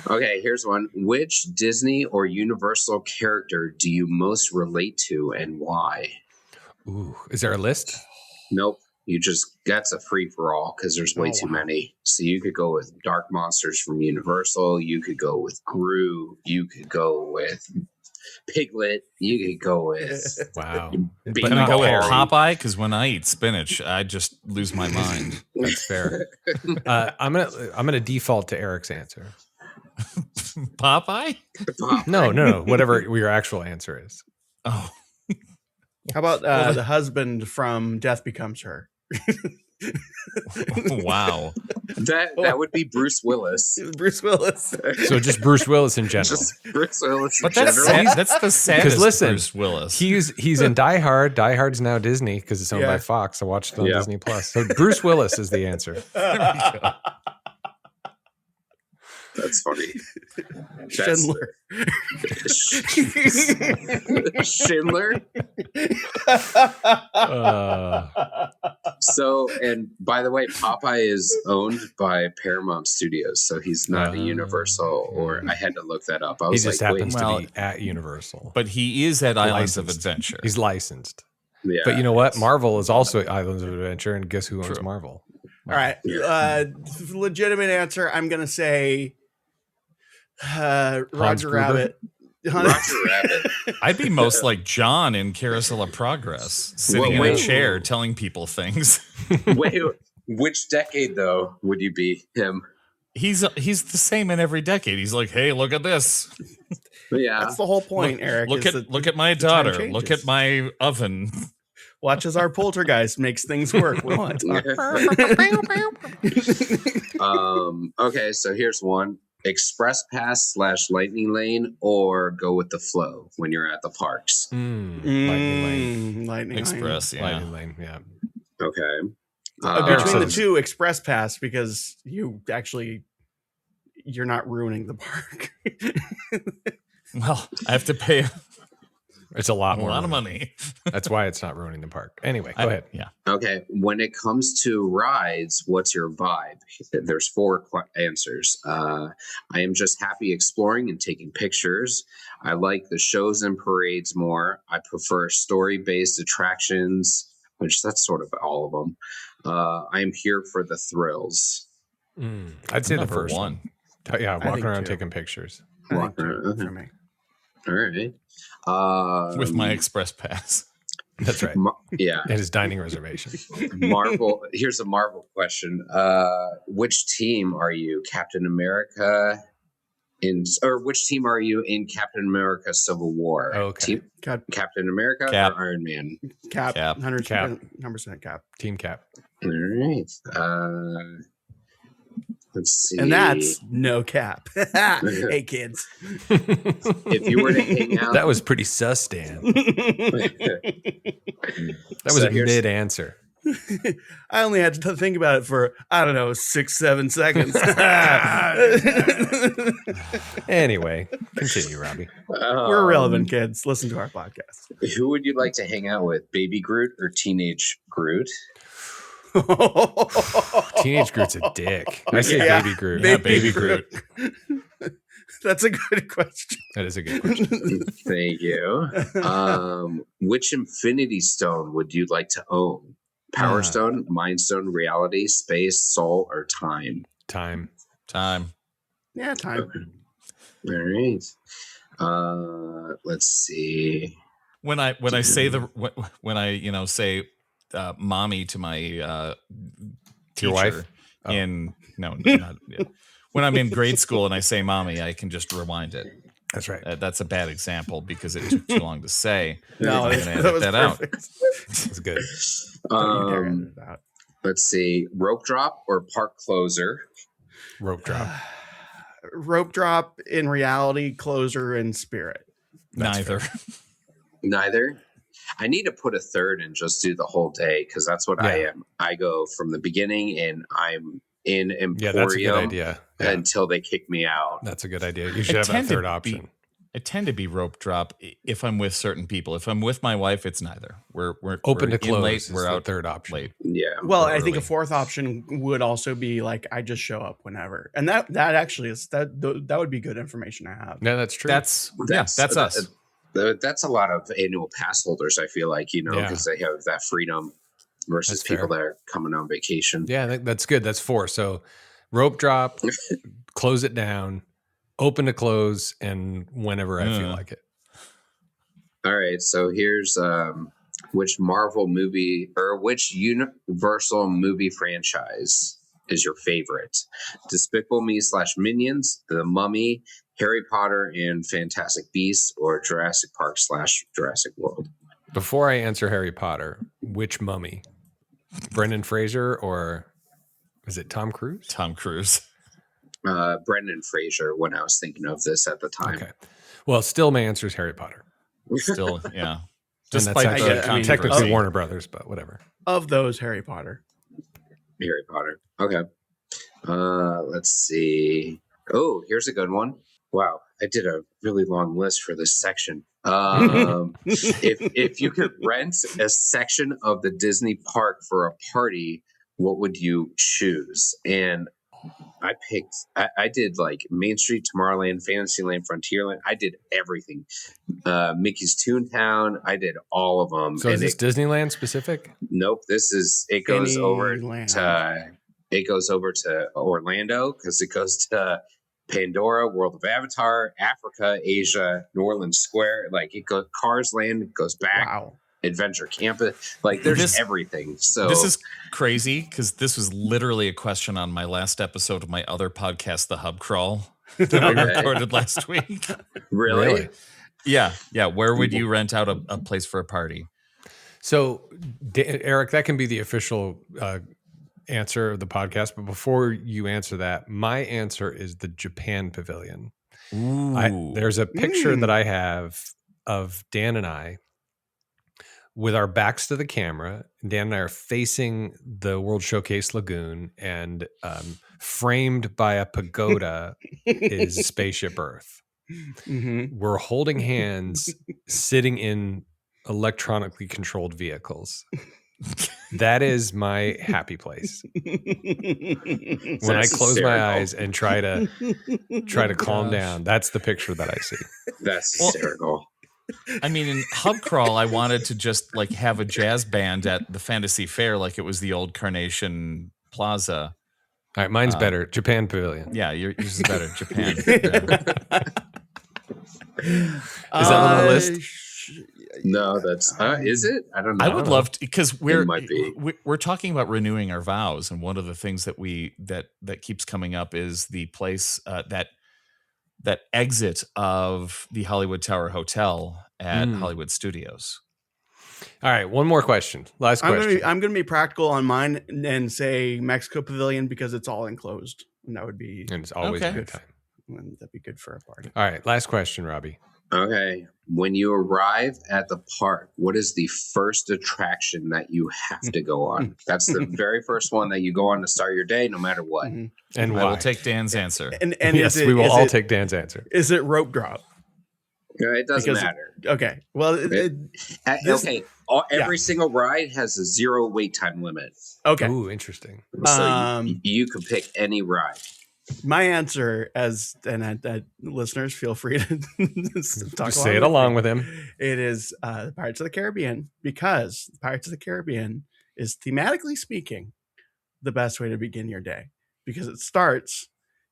Okay, here's one. Which Disney or Universal character do you most relate to and why? Ooh, is there a list? Nope. That's a free for all because there's way too many. So you could go with Dark Monsters from Universal. You could go with Gru. You could go with Piglet. You could go with Wow. Bean Can I go with Ball. Popeye? Because when I eat spinach, I just lose my mind. That's fair. I'm gonna default to Eric's answer. Popeye? No. Whatever your actual answer is. Oh, How about the husband from Death Becomes Her? wow. That would be Bruce Willis. Bruce Willis. So just Bruce Willis in general. Just Bruce Willis. But in that's general. sad. That's the saddest listen, Bruce Willis. He's in Die Hard. Die Hard's now Disney because it's owned by Fox. I watched it on Disney Plus. So Bruce Willis is the answer. That's funny. Schindler. Schindler. So, and by the way, Popeye is owned by Paramount Studios, so he's not a Universal. Or I had to look that up. I He was just like, happens wait, to be at Universal. But he is at Islands of Licensed. Adventure. He's licensed. yeah, But you know what? Marvel is also at Islands of Adventure, and guess who owns True. Marvel? All right. Legitimate answer. I'm going to say Roger Gruber? Rabbit. Roger Rabbit. I'd be most like John in Carousel of Progress, sitting in a chair telling people things. Wait, which decade though would you be him? He's the same in every decade. He's like, hey, look at this. Yeah, That's the whole point, Eric. Look is at that look at my the time daughter. Look changes. at my oven. Watch as our poltergeist makes things work. We want Okay, so here's one. Express Pass / Lightning Lane, or go with the flow when you're at the parks. Lightning Lane. Lightning Express, yeah. Lightning Lane, yeah. Okay. Between the says- two, Express Pass, because you're not ruining the park. Well, I have to pay It's a lot a more lot of money. That's why it's not ruining the park. Anyway, go ahead. Yeah. Okay. When it comes to rides, what's your vibe? There's 4 answers. I am just happy exploring and taking pictures. I like the shows and parades more. I prefer story-based attractions, which that's sort of all of them. I am here for the thrills. I'd say the Number first one. Yeah, walking think around two. taking pictures. I think Walking two around. for me. All right. With my Express Pass. That's right. Yeah. And his dining reservation. Marvel. Here's a Marvel question. Which team are you? Captain America which team are you in Captain America Civil War? Okay. Captain America Cap. or Iron Man? Cap. Cap. 100% cap. Team Cap. All right. Let's see. And that's no cap. Hey, kids. if you were to hang out. That was pretty sus, Dan. That was So a here's- mid answer. I only had to think about it for, I don't know, 6-7 seconds. Anyway, continue, Robbie. We're irrelevant kids. Listen to our podcast. Who would you like to hang out with, Baby Groot or Teenage Groot? Teenage Groot's a dick. I say Yeah, Baby Groot. Baby Groot. That's a good question. That is a good question. Thank you. Which Infinity Stone would you like to own? Power Stone, Mind Stone, Reality, Space, Soul, or Time? Time. Yeah, time. Okay. All right. Let's see. When I say say mommy to my teacher, your wife? When I'm in grade school and I say mommy, I can just rewind it. That's right. That's a bad example because it took too long to say. No, I'm gonna edit that out. That's good. Let's see. Rope drop or park closer? Rope drop. Rope drop in reality, closer in spirit. Neither. I need to put a third and just do the whole day because that's what I am. I go from the beginning and I'm in Emporium. Yeah, that's a good idea. Until they kick me out. That's a good idea. You should have a third option. I tend to be rope drop if I'm with certain people. If I'm with my wife, it's neither. We're open to close. Late, we're out third option. Late. Yeah. Well, I think a fourth option would also be like I just show up whenever, and that actually is that would be good information to have. No, that's true. That's us. That's a lot of annual pass holders. I feel like because they have that freedom versus That's people fair. that are coming on vacation. Yeah, that's good. That's 4. So rope drop, close it down, open to close, and whenever I feel like it. All right. So here's which Marvel movie or which Universal movie franchise is your favorite? Despicable Me / Minions, The Mummy, Harry Potter and Fantastic Beasts, or Jurassic Park / Jurassic World? Before I answer Harry Potter, which mummy? Brendan Fraser or is it Tom Cruise? Tom Cruise. Brendan Fraser when I was thinking of this at the time. Okay. Well, still my answer is Harry Potter. Still, yeah. And that's actually technically Warner Brothers, but whatever. Of those, Harry Potter. Harry Potter. Okay. Let's see. Oh, here's a good one. Wow, I did a really long list for this section. If you could rent a section of the Disney park for a party, what would you choose? And I did like Main Street, Tomorrowland, Fantasyland, Frontierland. I did everything. Mickey's Toontown. I did all of them. So is this Disneyland specific? Nope. It goes over to Orlando because it goes to Pandora, World of Avatar, Africa, Asia, New Orleans Square. Like it goes Cars Land, it goes back. Wow. Adventure Campus. Like there's everything. So this is crazy because this was literally a question on my last episode of my other podcast, The Hub Crawl, that we recorded last week. Really? Yeah. Where would you rent out a place for a party? So, Eric, that can be the official answer of the podcast. But before you answer that, my answer is the Japan Pavilion. There's a picture that I have of Dan and I with our backs to the camera. Dan and I are facing the World Showcase Lagoon, and framed by a pagoda is Spaceship Earth. Mm-hmm. We're holding hands, sitting in electronically controlled vehicles. That is my happy place. When I close my eyes and try to calm down, that's the picture that I see. That's hysterical. I mean, in Hub Crawl, I wanted to just like have a jazz band at the Fantasy Fair, like it was the old Carnation Plaza. All right, mine's better. Japan Pavilion. Yeah, yours is better. Japan. Is that on the list? No, that's is it? I don't know. I would love to, because we're talking about renewing our vows, and one of the things that that keeps coming up is the place that exit of the Hollywood Tower Hotel at Hollywood Studios. All right, one more question. Last question. I'm going to be practical on mine and say Mexico Pavilion because it's all enclosed, and that would be and it's always a good time. And that'd be good for a party. All right, last question, Robbie. Okay. When you arrive at the park, what is the first attraction that you have to go on? That's the very first one that you go on to start your day, no matter what. And I will take Dan's answer. And yes, we will all take Dan's answer. Is it rope drop? It doesn't matter. Okay. Well, every single ride has a 0 wait time limit. Okay. Ooh, interesting. So you can pick any ride. My answer, listeners, feel free to talk. Say it along with him. It is Pirates of the Caribbean, because Pirates of the Caribbean is, thematically speaking, the best way to begin your day, because it starts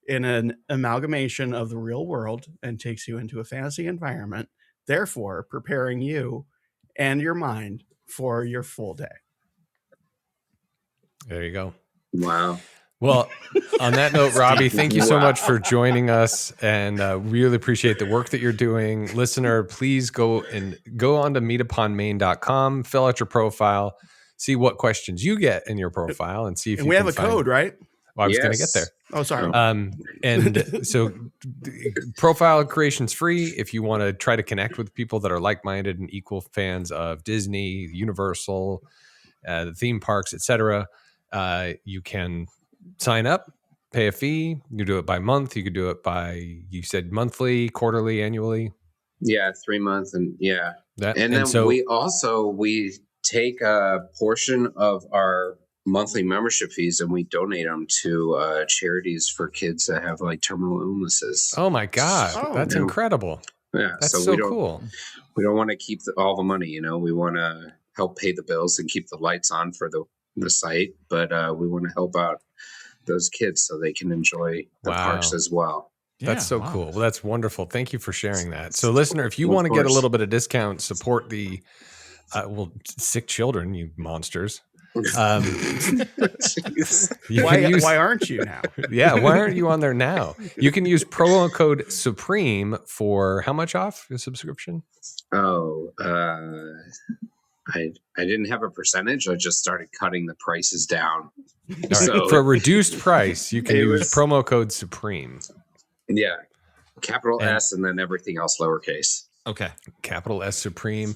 in an amalgamation of the real world and takes you into a fantasy environment, therefore preparing you and your mind for your full day. There you go. Wow. Well, on that note, Robby, thank you so much for joining us, and really appreciate the work that you're doing. Listener, please go on to meetuponmain.com, fill out your profile, see what questions you get in your profile, and see if we have a code, right? Well, I was going to get there. Oh, sorry. And so profile creation's free. If you want to try to connect with people that are like-minded and equal fans of Disney, Universal, the theme parks, etc., you can sign up, pay a fee. You do it by month. You could do it by, you said monthly, quarterly, annually. Yeah, 3 months, and yeah. And then so we take a portion of our monthly membership fees and we donate them to charities for kids that have like terminal illnesses. Oh my God, that's incredible. Yeah, that's so cool. We don't want to keep all the money, we want to help pay the bills and keep the lights on for the site, but we want to help out those kids so they can enjoy the parks as well. That's so cool. Well, that's wonderful. Thank you for sharing that. So listener, if you want to get a little bit of discount, support the sick children, you monsters. Why aren't you now? Yeah, why aren't you on there now? You can use promo code Supreme for how much off your subscription? I didn't have a percentage. I just started cutting the prices down. Right. So for a reduced price, you can use promo code Supreme. Yeah. Capital S and then everything else lowercase. Okay. Capital S Supreme.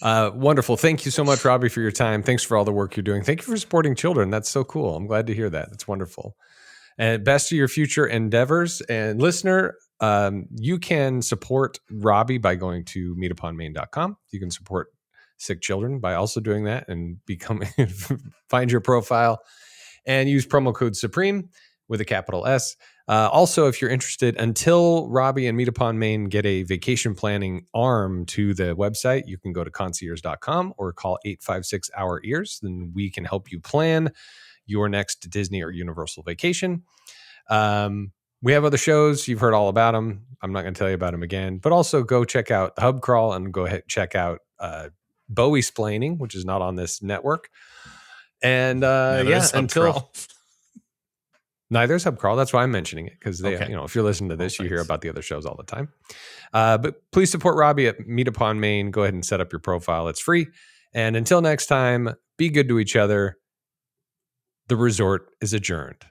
Wonderful. Thank you so much, Robby, for your time. Thanks for all the work you're doing. Thank you for supporting children. That's so cool. I'm glad to hear that. That's wonderful. And best of your future endeavors. And listener, you can support Robby by going to meetuponmain.com. You can support sick children by also doing that and find your profile and use promo code Supreme with a capital S. Also, if you're interested, until Robby and Meet Upon Main get a vacation planning arm to the website, you can go to concierge.com or call 856-OUR-EARS. Then we can help you plan your next Disney or Universal vacation. We have other shows. You've heard all about them. I'm not going to tell you about them again, but also go check out the Hub Crawl and go ahead check out Bowie-splaining, which is not on this network. And until neither's Hub Crawl. That's why I'm mentioning it, because they, if you're listening to this, you hear about the other shows all the time. But please support Robby at Meet Upon Main. Go ahead and set up your profile. It's free. And until next time, be good to each other. The resort is adjourned.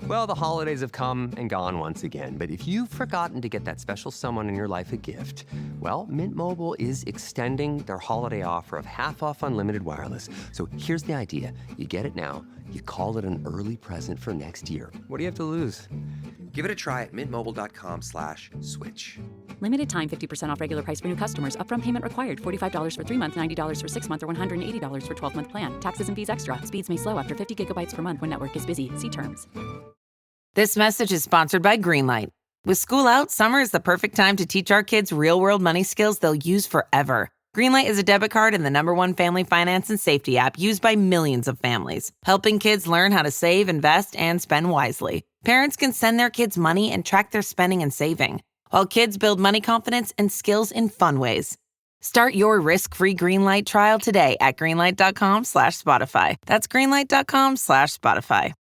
Well, the holidays have come and gone once again, but if you've forgotten to get that special someone in your life a gift, well, Mint Mobile is extending their holiday offer of half off unlimited wireless. So here's the idea. You get it now, you call it an early present for next year. What do you have to lose? Give it a try at mintmobile.com/switch. Limited time, 50% off regular price for new customers. Upfront payment required. $45 for 3 months, $90 for 6 months, or $180 for 12-month plan. Taxes and fees extra. Speeds may slow after 50 gigabytes per month when network is busy. See terms. This message is sponsored by Greenlight. With school out, summer is the perfect time to teach our kids real-world money skills they'll use forever. Greenlight is a debit card and the #1 family finance and safety app used by millions of families, helping kids learn how to save, invest, and spend wisely. Parents can send their kids money and track their spending and saving, while kids build money confidence and skills in fun ways. Start your risk-free Greenlight trial today at greenlight.com/Spotify. That's greenlight.com/Spotify.